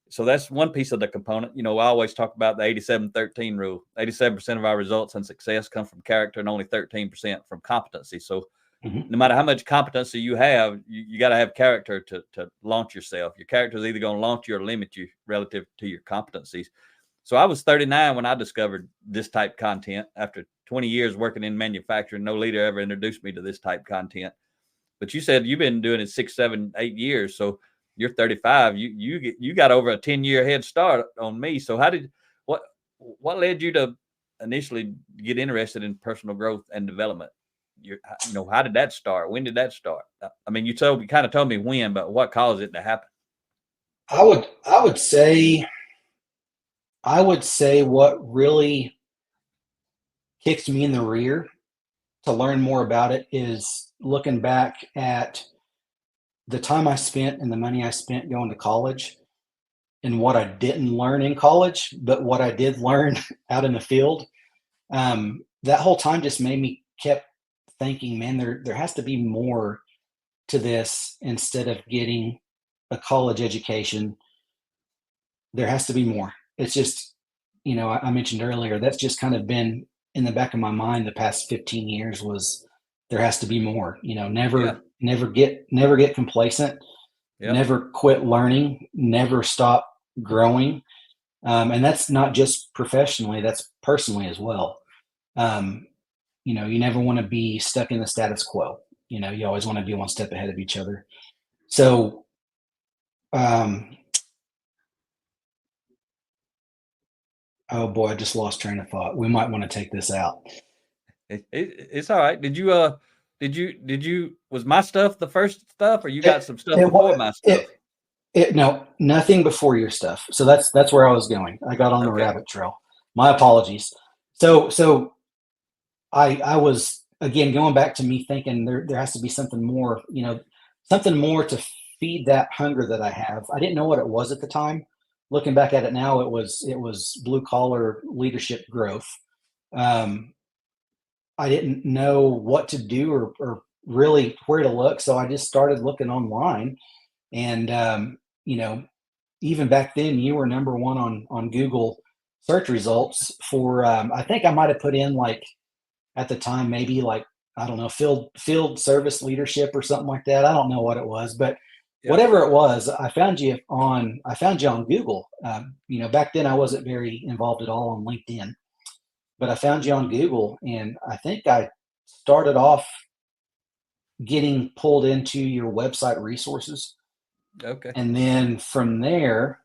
so that's one piece of the component. I always talk about the 87-13 rule. 87% of our results and success come from character and only 13% from competency. So no matter how much competency you have, you got to have character to launch yourself. Your character is either going to launch you or limit you relative to your competencies. So I was 39 when I discovered this type content. After 20 years working in manufacturing, no leader ever introduced me to this type content. But you said you've been doing it 6, 7, 8 years. So you're 35. You got over a 10-year head start on me. So what led you to initially get interested in personal growth and development? How did that start? When did that start? I mean, you kind of told me when, but what caused it to happen? I would say what really kicked me in the rear to learn more about it is looking back at the time I spent and the money I spent going to college, and what I didn't learn in college, but what I did learn out in the field. That whole time just made me kept thinking, man, there has to be more to this instead of getting a college education. There has to be more. It's just, I mentioned earlier, that's just kind of been in the back of my mind the past 15 years was there has to be more, never get complacent, never quit learning, never stop growing. And that's not just professionally, that's personally as well. You never want to be stuck in the status quo. You always want to be one step ahead of each other. So, oh boy, I just lost train of thought. We might want to take this out. It's all right. Did you, was my stuff the first stuff, or you got some stuff before my stuff? No, nothing before your stuff. So that's where I was going. I got on the rabbit trail. My apologies. So I was, again, going back to me thinking there has to be something more, something more to feed that hunger that I have. I didn't know what it was at the time. Looking back at it now, it was blue collar leadership growth. I didn't know what to do or really where to look. So I just started looking online, and, even back then you were number one on Google search results for, I think I might've put in, like, at the time, maybe, like, I don't know, field service leadership or something like that. I don't know what it was, but whatever it was, I found you on Google. Back then I wasn't very involved at all on LinkedIn, but I found you on Google, and I think I started off getting pulled into your website resources. Okay. And then from there,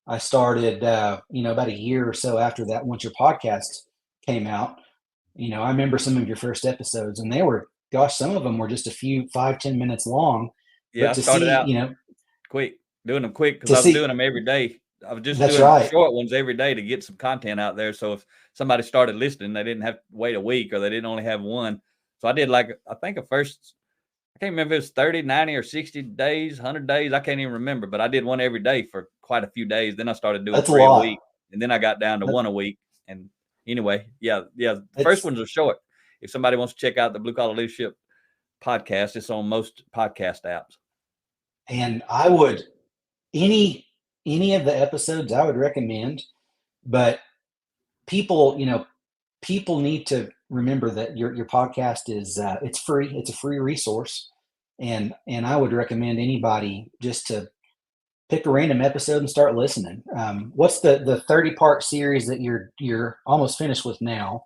I started, about a year or so after that, once your podcast came out, I remember some of your first episodes, and they were, gosh, some of them were just a few 5-10 minutes long. Yeah, I started out quick, doing them quick because I was doing them every day. I was just doing short ones every day to get some content out there. So if somebody started listening, they didn't have to wait a week, or they didn't only have one. So I did, like, I think I can't remember if it was 30, 90, or 60 days, 100 days. I can't even remember, but I did one every day for quite a few days. Then I started doing 3 a week, and then I got down to 1 a week. And anyway, the first ones are short. If somebody wants to check out the Blue Collar Leadership podcast, it's on most podcast apps. And I would, any of the episodes I would recommend, but people need to remember that your podcast is, it's free. It's a free resource. And I would recommend anybody just to pick a random episode and start listening. What's the 30-part series that you're almost finished with now?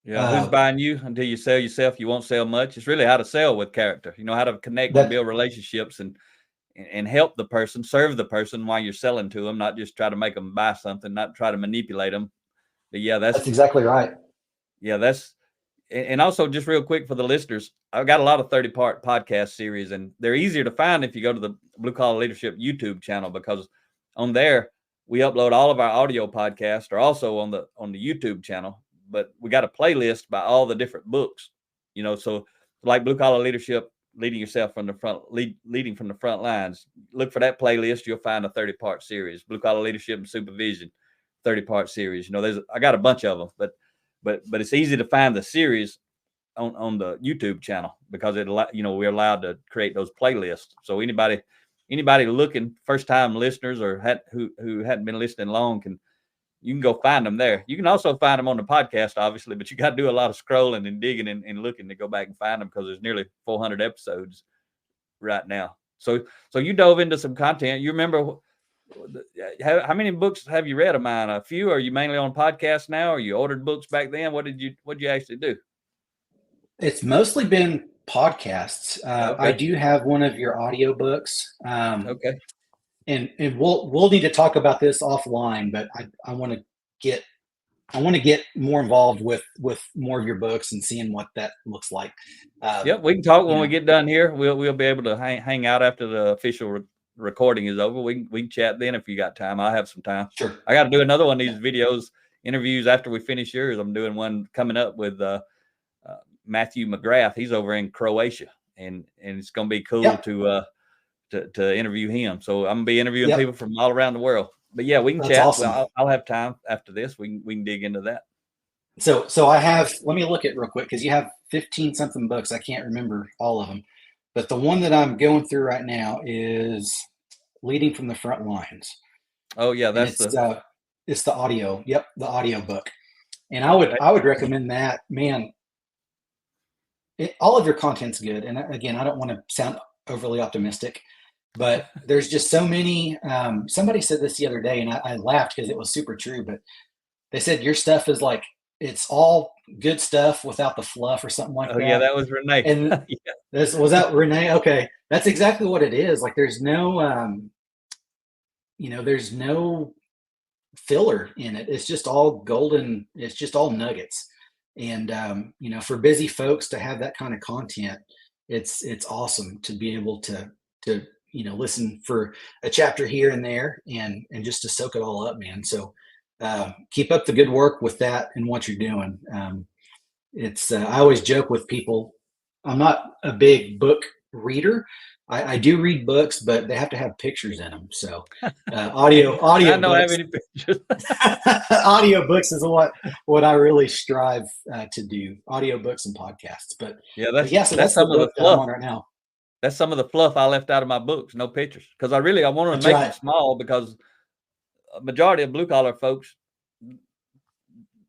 Yeah. Who's buying you until you sell yourself? You won't sell much. It's really how to sell with character, how to connect and build relationships and help the person, serve the person while you're selling to them, not just try to make them buy something, not try to manipulate them. But that's exactly right. Yeah, and also, just real quick for the listeners, I've got a lot of 30-part podcast series, and they're easier to find if you go to the Blue Collar Leadership YouTube channel, because on there we upload all of our audio podcasts, are also on the YouTube channel, but we got a playlist by all the different books, so like Blue Collar Leadership, leading yourself from the front, leading from the front lines. Look for that playlist. You'll find a 30-part series. Blue Collar Leadership and Supervision, 30-part series. I got a bunch of them, but it's easy to find the series on the YouTube channel, because we're allowed to create those playlists. So anybody looking, first time listeners, or who hadn't been listening long, you can go find them there. You can also find them on the podcast, obviously, but you got to do a lot of scrolling and digging and looking to go back and find them, because there's nearly 400 episodes right now. So you dove into some content. You remember how many books have you read of mine? A few? Are you mainly on podcasts now, or you ordered books back then? What did you actually do? It's mostly been podcasts. Okay. I do have one of your audiobooks. Okay. And we'll need to talk about this offline, but I want to get want to get more involved with more of your books and seeing what that looks like. Yep, we can talk when we get done here. We'll be able to hang out after the official recording is over. We can chat then if you got time. I'll have some time. Sure. I got to do another one of these videos interviews after we finish yours. I'm doing one coming up with Matthew McGrath. He's over in Croatia, and it's going to be cool to interview him. So I'm gonna be interviewing people from all around the world. But yeah, we can chat. Awesome. I'll have time after this. We can dig into that. So I have, let me look at real quick, because you have 15 something books. I can't remember all of them, but the one that I'm going through right now is Leading from the Front Lines. Oh yeah, it's the audio. Yep, the audio book. And I would recommend that, man. All of your content's good. And again, I don't want to sound overly optimistic, but there's just so many. Somebody said this the other day, and I laughed because it was super true. But they said your stuff is like, it's all good stuff without the fluff or something like that. Oh yeah, that was Renee. And was that Renee? Okay, that's exactly what it is. Like there's no, there's no filler in it. It's just all golden. It's just all nuggets. And for busy folks to have that kind of content, it's awesome to be able to listen for a chapter here and there and just to soak it all up, man. So keep up the good work with that and what you're doing. I always joke with people, I'm not a big book reader. I do read books, but they have to have pictures in them. So audio I don't books, have any pictures. audio books is what I really strive to do. Audio books and podcasts. But that's some of the fluff I'm on right now. That's some of the fluff I left out of my books. No pictures, because I wanted to make them small, because a majority of blue collar folks,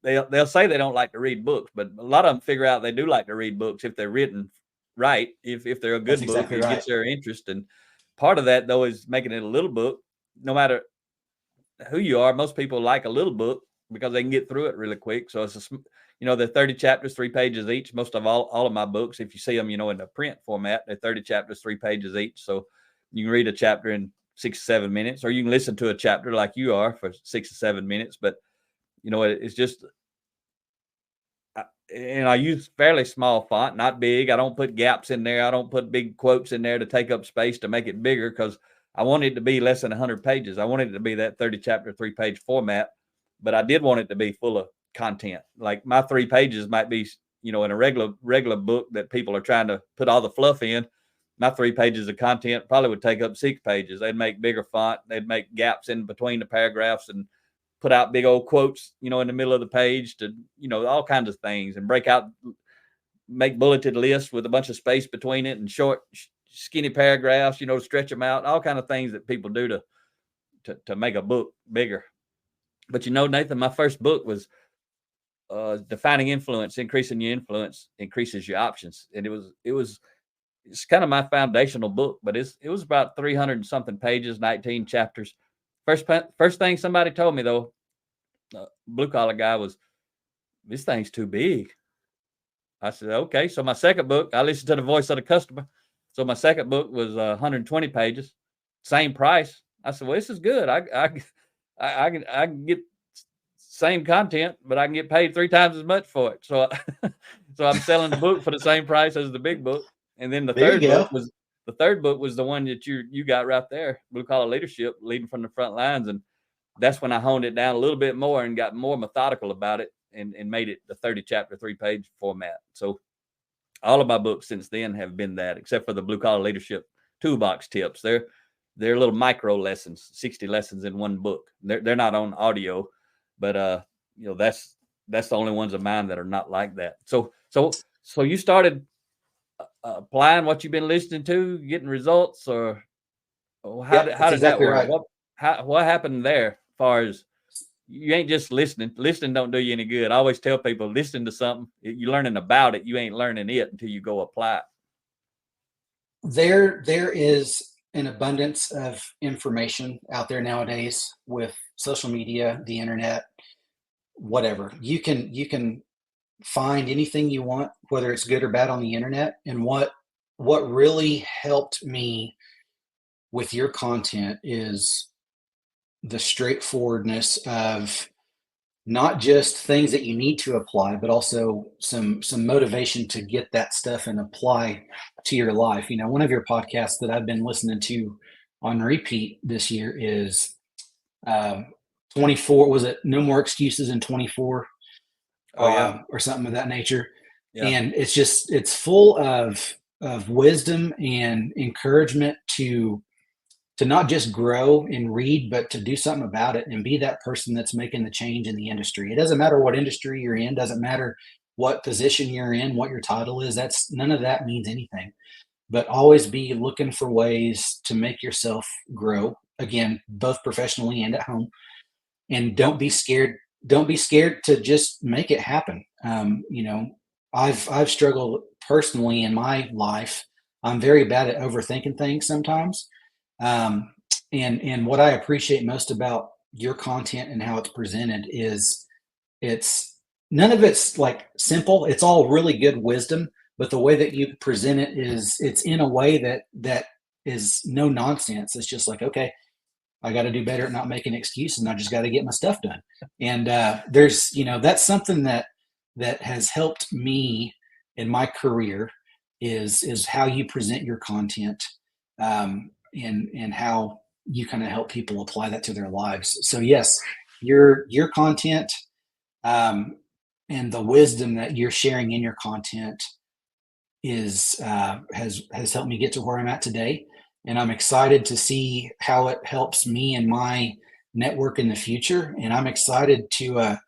they'll say they don't like to read books, but a lot of them figure out they do like to read books if they're written right. If they're a good book, exactly it gets their interest. And part of that though is making it a little book. No matter who you are, most people like a little book because they can get through it really quick. So it's they're 30 chapters, 3 pages each. Most of all of my books, if you see them, in the print format, they're 30 chapters, 3 pages each. So you can read a chapter in 6 to 7 minutes, or you can listen to a chapter like you are for 6 to 7 minutes. But it's just, and I use fairly small font, not big. I don't put gaps in there. I don't put big quotes in there to take up space to make it bigger, because I want it to be less than 100 pages. I wanted it to be that 30 chapter, 3 page format, but I did want it to be full of content. Like my 3 pages might be, in a regular book that people are trying to put all the fluff in. My 3 pages of content probably would take up 6 pages. They'd make bigger font. They'd make gaps in between the paragraphs and put out big old quotes, in the middle of the page to, all kinds of things, and make bulleted lists with a bunch of space between it, and short, skinny paragraphs, stretch them out, all kinds of things that people do to make a book bigger. But Nathan, my first book was Defining Influence. Increasing your influence increases your options. And it's kind of my foundational book, but it was about 300 and something pages, 19 chapters. First thing somebody told me though, blue collar guy, was, this thing's too big. I said, okay. So my second book, I listened to the voice of the customer. So my second book was 120 pages, same price. I said, well, this is good. I can get same content, but I can get paid 3 times as much for it. So I'm selling the book for the same price as the big book. And then the third book was the one that you got right there, Blue Collar Leadership, Leading from the Front Lines. And that's when I honed it down a little bit more and got more methodical about it, and made it the 30 chapter, 3 page format. So all of my books since then have been that, except for the Blue Collar Leadership toolbox tips. They're little micro lessons, 60 lessons in one book. They're not on audio, but that's the only ones of mine that are not like that. So you started applying what you've been listening to, getting results, or how did that work? Right. What happened there? As far as, you ain't just listening. Listening don't do you any good. I always tell people, listening to something, you're learning about it. You ain't learning it until you go apply it. There is an abundance of information out there nowadays with social media, the internet, whatever. You can find anything you want, whether it's good or bad, on the internet. And what really helped me with your content is the straightforwardness of not just things that you need to apply, but also some motivation to get that stuff and apply to your life. One of your podcasts that I've been listening to on repeat this year is 24. Was it No More Excuses in 24? Oh yeah. Or something of that nature. Yeah. And it's full of wisdom and encouragement to not just grow and read, but to do something about it and be that person that's making the change in the industry. It doesn't matter what industry you're in, doesn't matter what position you're in, what your title is. That's none of that means anything. But always be looking for ways to make yourself grow. Again, both professionally and at home. And don't be scared. Don't be scared to just make it happen. I've struggled personally in my life. I'm very bad at overthinking things sometimes. And what I appreciate most about your content and how it's presented is none of it's like simple. It's all really good wisdom, but the way that you present it it's in a way that is no nonsense. It's just like, okay, I got to do better at not making excuses, and I just got to get my stuff done. And that's something that has helped me in my career is how you present your content, and how you kind of help people apply that to their lives. So yes, your content, and the wisdom that you're sharing in your content has helped me get to where I'm at today. And I'm excited to see how it helps me and my network in the future. And I'm excited to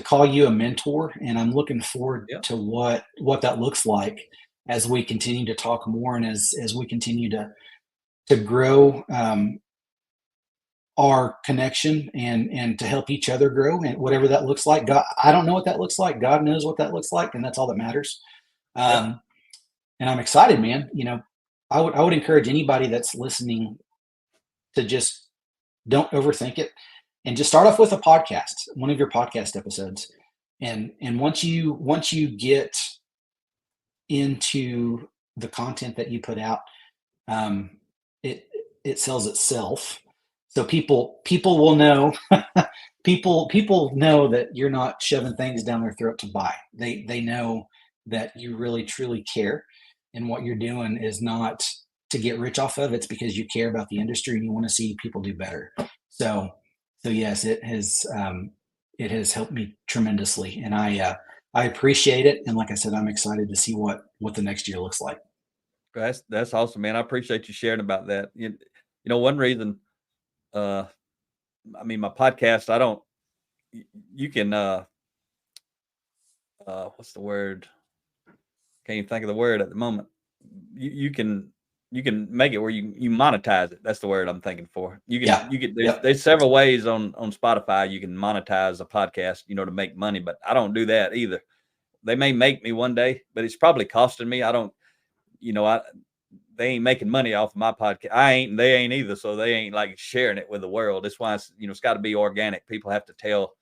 call you a mentor. And I'm looking forward to what that looks like as we continue to talk more, and as we continue to grow our connection and to help each other grow, and whatever that looks like. God, I don't know what that looks like. God knows what that looks like, and that's all that matters. And I'm excited, man. I would encourage anybody that's listening to just don't overthink it, and just start off with a podcast, one of your podcast episodes. And once you get into the content that you put out, it sells itself. So people will know, people know that you're not shoving things down their throat to buy. They know that you really truly care, and what you're doing is not to get rich off of. It's because you care about the industry and you want to see people do better. So yes, it has helped me tremendously, and I appreciate it. And like I said, I'm excited to see what the next year looks like. That's awesome, man. I appreciate you sharing about that. One reason, my podcast, you can, what's the word? Can't even think of the word at the moment. You can make it where you monetize it. That's the word I'm thinking for. There's several ways on Spotify you can monetize a podcast, to make money, but I don't do that either. They may make me one day, but it's probably costing me. They ain't making money off of my podcast. They ain't either. So they ain't like sharing it with the world. That's why it's got to be organic. People have to tell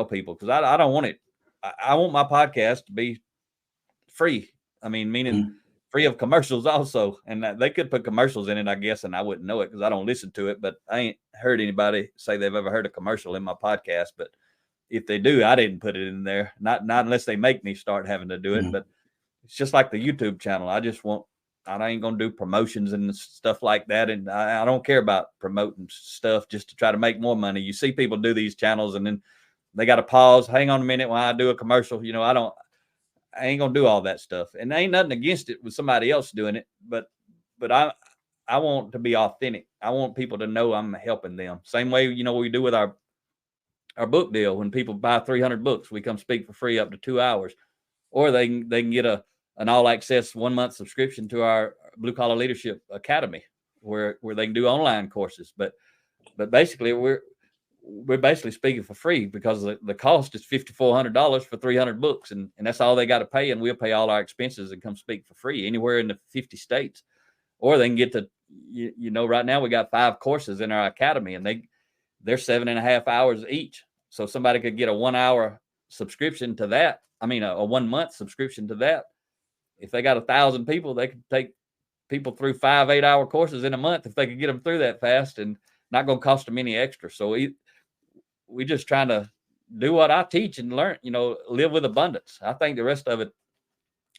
people, because I don't want it. I want my podcast to be free. Meaning free of commercials also. And they could put commercials in it, I guess, and I wouldn't know it because I don't listen to it. But I ain't heard anybody say they've ever heard a commercial in my podcast. But if they do, I didn't put it in there. Not unless they make me start having to do it. But it's just like the YouTube channel. I ain't going to do promotions and stuff like that. And I don't care about promoting stuff just to try to make more money. You see people do these channels and then they got to pause. Hang on a minute while I do a commercial. I ain't going to do all that stuff. And there ain't nothing against it with somebody else doing it. But I want to be authentic. I want people to know I'm helping them. Same way, we do with our book deal. When people buy 300 books, we come speak for free up to 2 hours, or they can get an all access 1 month subscription to our Blue Collar Leadership Academy, where they can do online courses. But basically we're basically speaking for free, because the cost is $5,400 for 300 books. And that's all they got to pay. And we'll pay all our expenses and come speak for free anywhere in the 50 states. Or they can get to, right now we got 5 courses in our academy, and they're 7.5 hours each. So somebody could get a 1 hour subscription to that. A 1 month subscription to that. If they got 1,000 people, they could take people through 5 8-hour courses in a month if they could get them through that fast, and not going to cost them any extra. So we just trying to do what I teach and learn, live with abundance. I think the rest of it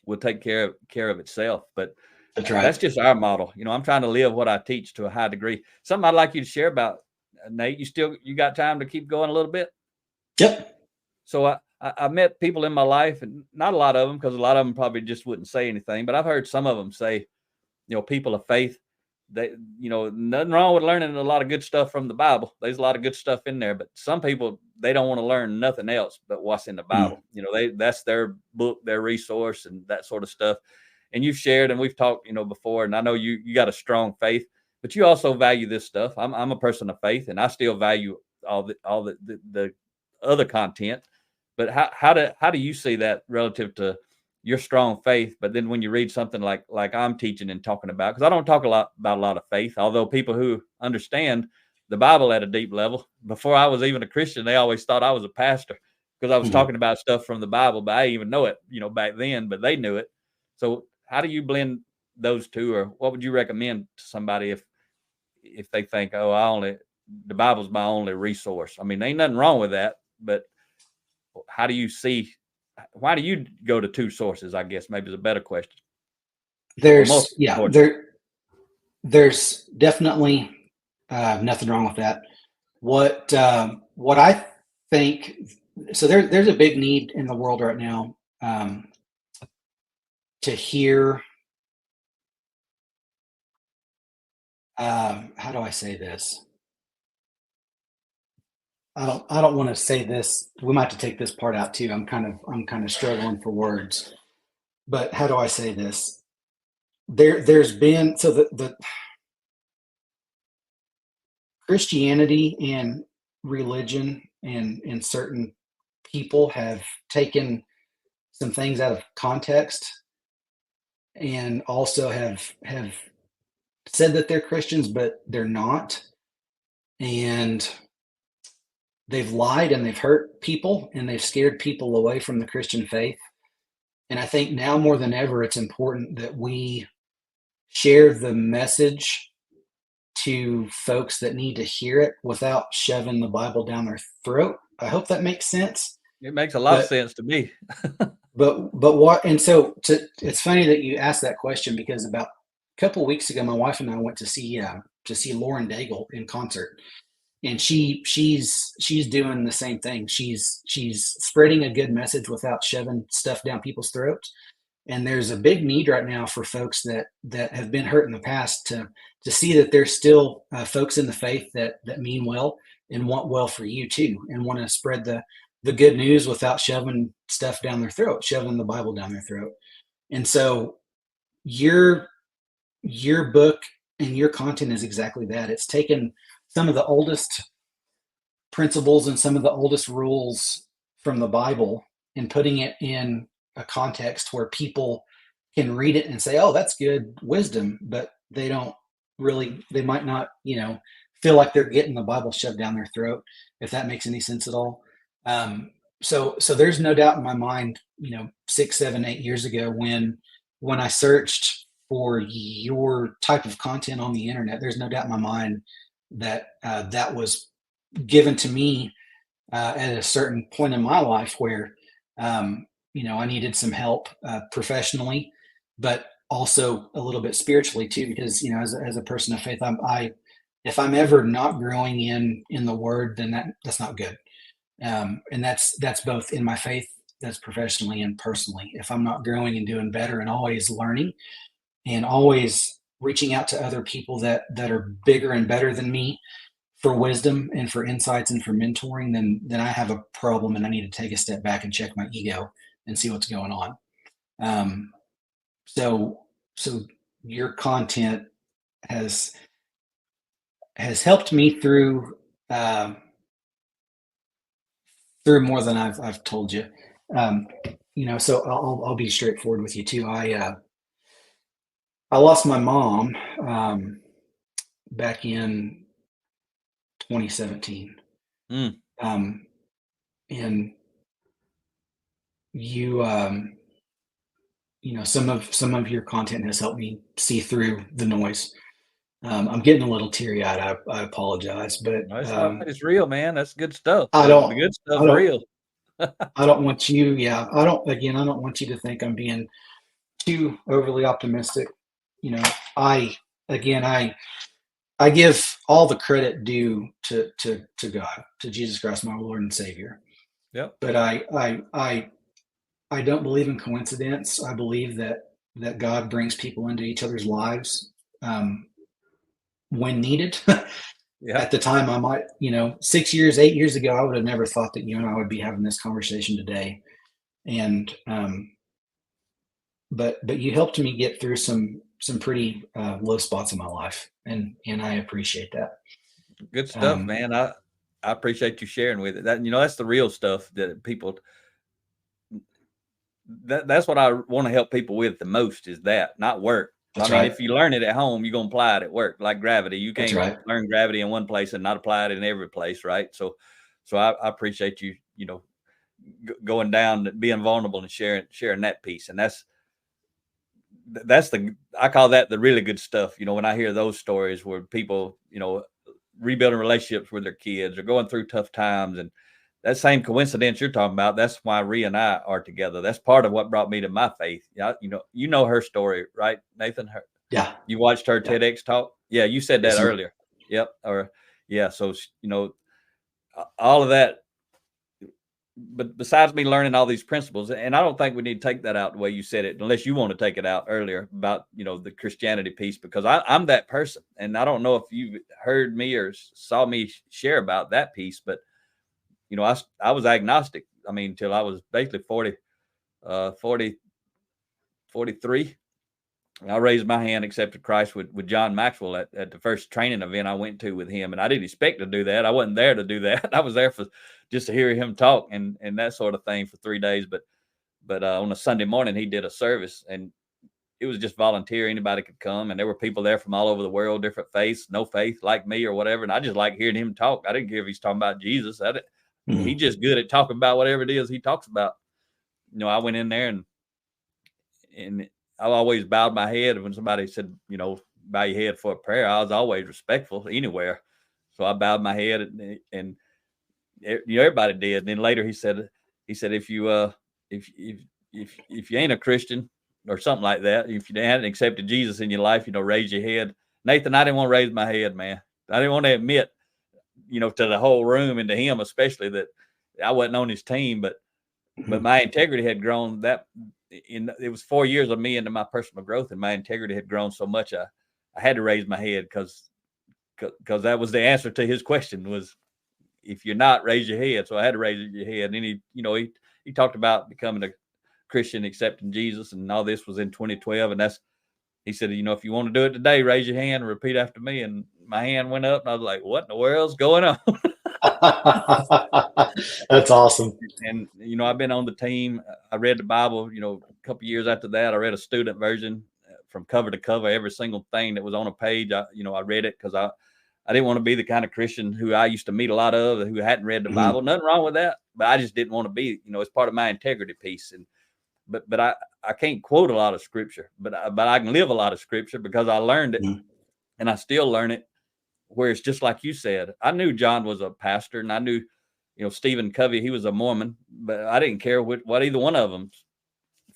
will take care of itself. But That's right. that's just our model. I'm trying to live what I teach to a high degree. Something I'd like you to share about, Nate. You got time to keep going a little bit? Yep. So I met people in my life, and not a lot of them, because a lot of them probably just wouldn't say anything, but I've heard some of them say, people of faith, they, nothing wrong with learning a lot of good stuff from the Bible. There's a lot of good stuff in there, but some people, they don't want to learn nothing else but what's in the Bible. That's their book, their resource, and that sort of stuff. And you've shared, and we've talked, before, and I know you got a strong faith, but you also value this stuff. I'm a person of faith, and I still value all the other content. But how do you see that relative to your strong faith? But then when you read something like I'm teaching and talking about, because I don't talk about a lot of faith, although people who understand the Bible at a deep level, before I was even a Christian, they always thought I was a pastor because I was talking about stuff from the Bible, but I didn't even know it, back then, but they knew it. So how do you blend those two, or what would you recommend to somebody if they think, the Bible's my only resource? I mean, ain't nothing wrong with that, but why do you go to two sources? I guess maybe is a better question. There's definitely nothing wrong with that. What I think, so there's a big need in the world right now to hear, how do I say this? I don't want to say this. We might have to take this part out too. I'm kind of struggling for words. But how do I say this? There's been, so the Christianity and religion and certain people have taken some things out of context, and also have said that they're Christians, but they're not. And they've lied, and they've hurt people, and they've scared people away from the Christian faith. And I think now more than ever, it's important that we share the message to folks that need to hear it without shoving the Bible down their throat. I hope that makes sense. It makes a lot of sense to me. But what, and so it's funny that you asked that question, because about a couple of weeks ago, my wife and I went to see Lauren Daigle in concert. And she's doing the same thing. She's spreading a good message without shoving stuff down people's throats. And there's a big need right now for folks that have been hurt in the past to see that there's still folks in the faith that mean well and want well for you too, and want to spread the good news without shoving stuff down their throat, shoving the Bible down their throat. And so your book and your content is exactly that. It's taken some of the oldest principles and some of the oldest rules from the Bible and putting it in a context where people can read it and say, oh, that's good wisdom, but they might not, feel like they're getting the Bible shoved down their throat, if that makes any sense at all. So there's no doubt in my mind, 6, 7, 8 years ago, when I searched for your type of content on the internet, there's no doubt in my mind that that was given to me at a certain point in my life where I needed some help professionally, but also a little bit spiritually too, because as a person of faith, if I'm ever not growing in the Word, then that's not good, and that's both in my faith, that's professionally and personally. If I'm not growing and doing better and always learning and always reaching out to other people that are bigger and better than me for wisdom and for insights and for mentoring, then I have a problem, and I need to take a step back and check my ego and see what's going on. So your content has helped me through more than I've told you. So I'll be straightforward with you too. I lost my mom back in 2017. And you, some of your content has helped me see through the noise I'm getting a little teary eyed. I apologize, but No, it's real, man. That's good stuff. I The don't, good I stuff's don't, real. I don't want you. Yeah, I don't. Again, I don't want you to think I'm being too overly optimistic. You know, I again, I give all the credit due to God, to Jesus Christ, my Lord and Savior. Yep. But I don't believe in coincidence. I believe that God brings people into each other's lives um, when needed. Yeah. At the time, I might, 6 years, 8 years ago, I would have never thought that you and I would be having this conversation today. And but you helped me get through some pretty low spots in my life, and I appreciate that. Good stuff, Um, man. I appreciate you sharing with it. That's the real stuff that people that's what I want to help people with the most is that, not work. I that's mean, right. if you learn it at home, you're gonna apply it at work, like gravity. You That's can't right. learn gravity in one place and not apply it in every place, right? So I appreciate you, going down, being vulnerable and sharing that piece. And that's I call that the really good stuff. When I hear those stories where people, rebuilding relationships with their kids or going through tough times, and that same coincidence you're talking about, that's why Rhea and I are together. That's part of what brought me to my faith. Yeah, her story, right, Nathan? Yeah. You watched her Yeah. TEDx talk? Yeah, you said Yes, that sir. earlier. Yep. Or yeah, so all of that. But besides me learning all these principles, and I don't think we need to take that out the way you said it, unless you want to take it out earlier about the Christianity piece, because I'm that person, and I don't know if you heard me or saw me share about that piece, but I was agnostic. I mean, till I was basically 43. I raised my hand, accepted Christ with John Maxwell at the first training event I went to with him. And I didn't expect to do that. I wasn't there to do that. I was there for just to hear him talk and that sort of thing for 3 days. But on a Sunday morning, he did a service, and it was just volunteer. Anybody could come. And there were people there from all over the world, different faiths, no faith like me or whatever. And I just like hearing him talk. I didn't care if he's talking about Jesus. He's just good at talking about whatever it is he talks about. I went in there and I always bowed my head when somebody said, bow your head for a prayer. I was always respectful anywhere. So I bowed my head and everybody did. And then later he said, if you ain't a Christian or something like that, if you hadn't accepted Jesus in your life, raise your head. Nathan, I didn't want to raise my head, man. I didn't want to admit, to the whole room and to him especially, that I wasn't on his team, but my integrity had grown. It was 4 years of me into my personal growth, and my integrity had grown so much. I had to raise my head because that was the answer to his question was, if you're not, raise your head. So I had to raise your head. And he talked about becoming a Christian, accepting Jesus, and all this was in 2012. And he said, if you want to do it today, raise your hand and repeat after me. And my hand went up, and I was like, what in the world's going on? That's awesome. And I've been on the team. I read the Bible. A couple of years after that, I read a student version from cover to cover, every single thing that was on a page. I read it because I didn't want to be the kind of Christian who I used to meet a lot of who hadn't read the Bible. Nothing wrong with that, but I just didn't want to be. It's part of my integrity piece. And but I can't quote a lot of scripture, but I can live a lot of scripture because I learned it, and I still learn it. Where it's just like you said, I knew John was a pastor, and I knew, Stephen Covey, he was a Mormon, but I didn't care what either one of them's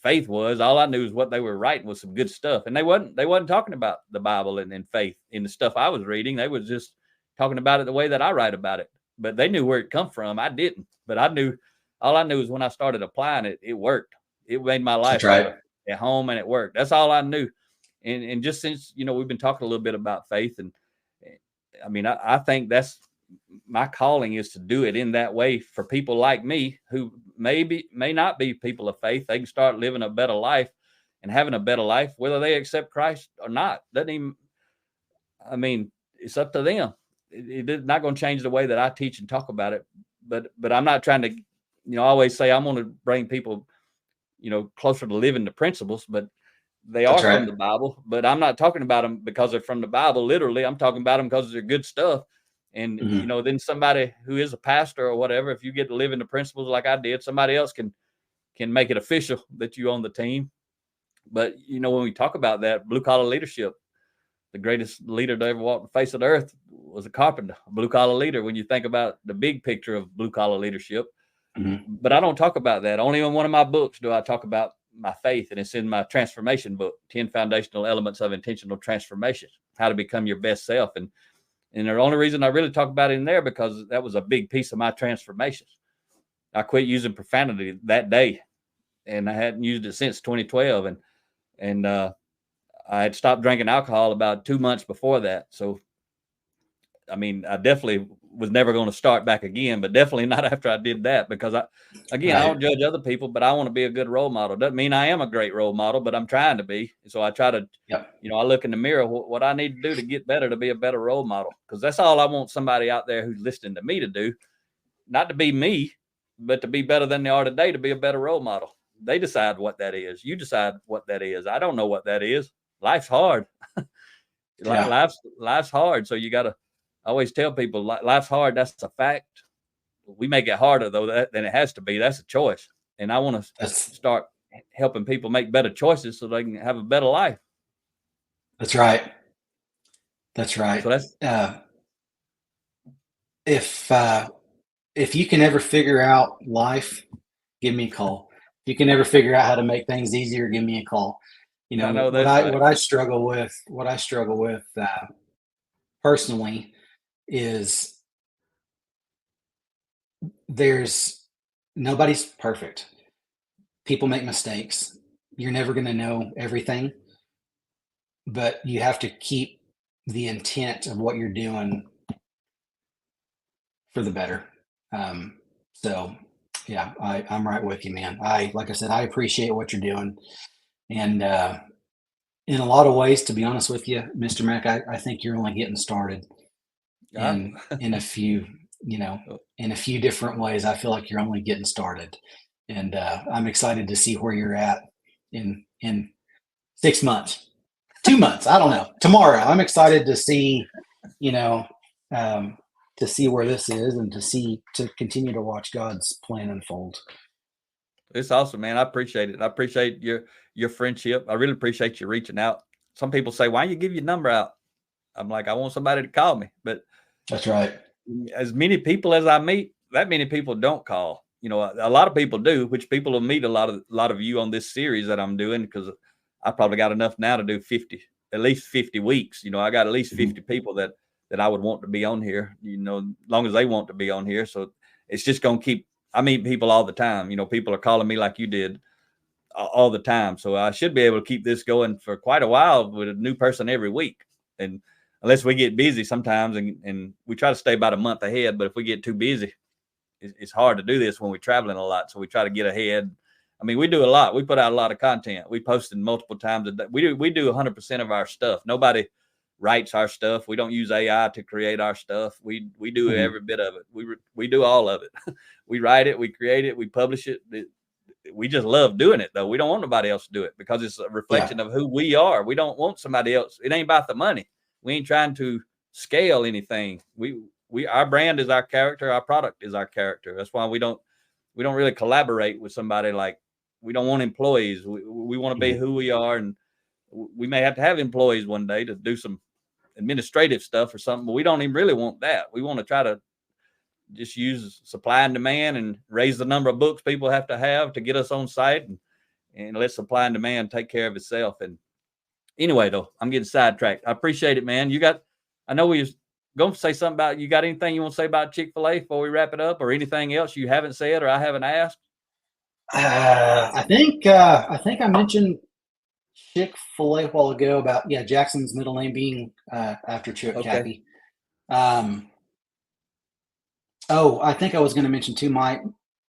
faith was. All I knew is what they were writing was some good stuff, and they wasn't talking about the Bible and faith in the stuff I was reading. They was just talking about it the way that I write about it. But they knew where it come from. I didn't, but all I knew is when I started applying it, it worked. It made my life better at home, and it worked. That's all I knew. And just since we've been talking a little bit about faith, and I mean, I think that's my calling, is to do it in that way for people like me who may not be people of faith. They can start living a better life and having a better life, whether they accept Christ or not. It's up to them. It's not going to change the way that I teach and talk about it. But I'm not trying to, I always say I'm going to bring people, closer to living the principles, but they are from the Bible. But I'm not talking about them because they're from the Bible. Literally, I'm talking about them because they're good stuff. And, then somebody who is a pastor or whatever, if you get to live in the principles like I did, somebody else can make it official that you own the team. But, when we talk about that, blue collar leadership, the greatest leader to ever walk the face of the earth was a carpenter, a blue collar leader. When you think about the big picture of blue collar leadership, but I don't talk about that. Only in one of my books do I talk about my faith, and it's in my transformation book, 10 Foundational Elements of Intentional Transformation, how to become your best self. And the only reason I really talk about it in there, because that was a big piece of my transformation. I quit using profanity that day, and I hadn't used it since 2012. And I had stopped drinking alcohol about 2 months before that. So, I mean, I definitely was never going to start back again, but definitely not after I did that, because I don't judge other people, but I want to be a good role model. Doesn't mean I am a great role model, but I'm trying to be. So I try to, I look in the mirror, what I need to do to get better, to be a better role model. Because that's all I want somebody out there who's listening to me to do, not to be me, but to be better than they are today, to be a better role model. They decide what that is. You decide what that is. I don't know what that is. Life's hard. Life's hard. So you got to, I always tell people, life's hard. That's a fact. We make it harder though than it has to be. That's a choice. And I want to start helping people make better choices so they can have a better life. That's right. That's right. So that's if you can ever figure out life, give me a call. If you can ever figure out how to make things easier, give me a call. You know, what I struggle with personally is nobody's perfect. People make mistakes. You're never going to know everything, but you have to keep the intent of what you're doing for the better. So yeah, I'm right with you, man. Like I said, I appreciate what you're doing. And in a lot of ways, to be honest with you, Mr. Mack, I think you're only getting started. In a few different ways. I feel like you're only getting started, and I'm excited to see where you're at in 6 months, 2 months. I don't know. Tomorrow, I'm excited to see, to see where this is, and to continue to watch God's plan unfold. It's awesome, man. I appreciate it. I appreciate your friendship. I really appreciate you reaching out. Some people say, why don't you give your number out? I'm like, I want somebody to call me, but that's right. As many people as I meet, that many people don't call. A lot of people do, which people will meet a lot of you on this series that I'm doing, because I probably got enough now to do at least 50 weeks. I got at least 50 people that I would want to be on here, as long as they want to be on here. So it's just going to keep, I meet people all the time. People are calling me like you did all the time. So I should be able to keep this going for quite a while with a new person every week. And unless we get busy sometimes, and we try to stay about a month ahead, but if we get too busy, it's hard to do this when we're traveling a lot. So we try to get ahead. I mean, we do a lot. We put out a lot of content. We posted multiple times a day. We do 100% of our stuff. Nobody writes our stuff. We don't use AI to create our stuff. We do every bit of it. We do all of it. We write it, we create it, we publish it. We just love doing it though. We don't want nobody else to do it, because it's a reflection of who we are. We don't want somebody else. It ain't about the money. We ain't trying to scale anything. Our brand is our character. Our product is our character. That's why we don't really collaborate with somebody. Like, we don't want employees. We want to be who we are, and we may have to have employees one day to do some administrative stuff or something, but we don't even really want that. We want to try to just use supply and demand and raise the number of books people have to get us on site, and let supply and demand take care of itself. And anyway, though, I'm getting sidetracked. I appreciate it, man. I know we was going to say something about, you got anything you want to say about Chick-fil-A before we wrap it up, or anything else you haven't said or I haven't asked? I think I mentioned Chick-fil-A a while ago about, Jackson's middle name being after Truett Cathy. I think I was going to mention too, my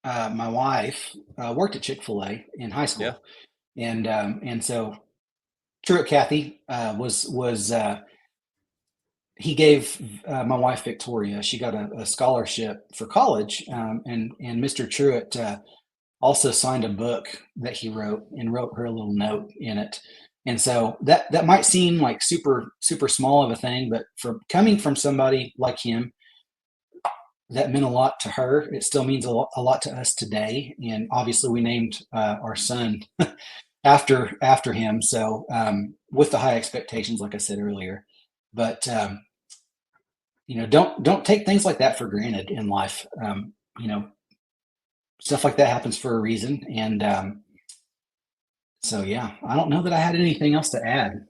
wife worked at Chick-fil-A in high school. And so Truett Cathy was he gave my wife Victoria, she got a scholarship for college, and Mr. Truett also signed a book that he wrote, and wrote her a little note in it. And so that might seem like super, super small of a thing, but coming from somebody like him, that meant a lot to her. It still means a lot to us today. And obviously we named our son after him. So with the high expectations, like I said earlier, But don't take things like that for granted in life. Stuff like that happens for a reason. And so, yeah, I don't know that I had anything else to add.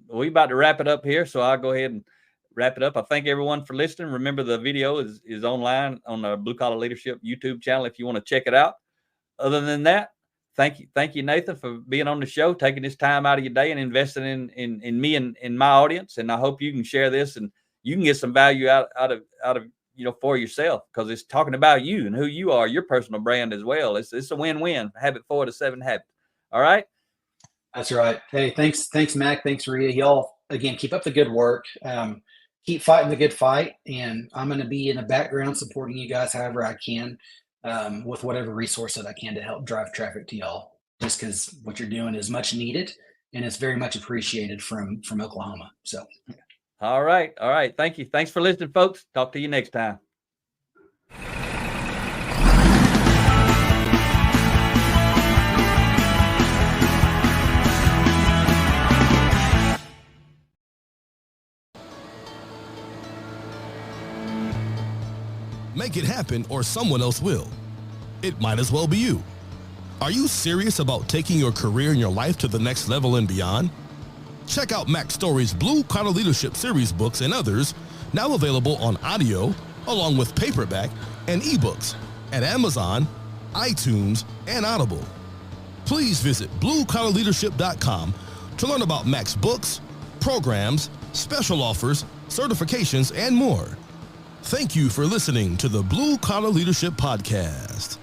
We about to wrap it up here, so I'll go ahead and wrap it up. I thank everyone for listening. Remember, the video is online on the Blue Collar Leadership YouTube channel if you want to check it out. Other than that, thank you, Nathan, for being on the show, taking this time out of your day and investing in me and in my audience. And I hope you can share this and you can get some value out of for yourself, because it's talking about you and who you are, your personal brand as well. It's a win-win. Habit 4 to 7 habits. All right. That's right. Hey, thanks, Mac. Thanks, Rhea. Y'all, again, keep up the good work. Keep fighting the good fight. And I'm going to be in the background supporting you guys however I can, with whatever resource that I can to help drive traffic to y'all, just because what you're doing is much needed and it's very much appreciated from Oklahoma. So. All right. Thank you. Thanks for listening, folks. Talk to you next time. Make it happen or someone else will. It might as well be you. Are you serious about taking your career and your life to the next level and beyond? Check out Mac Story's Blue Collar Leadership series books and others, now available on audio, along with paperback and ebooks at Amazon, iTunes, and Audible. Please visit bluecollarleadership.com to learn about Mac's books, programs, special offers, certifications, and more. Thank you for listening to the Blue Collar Leadership Podcast.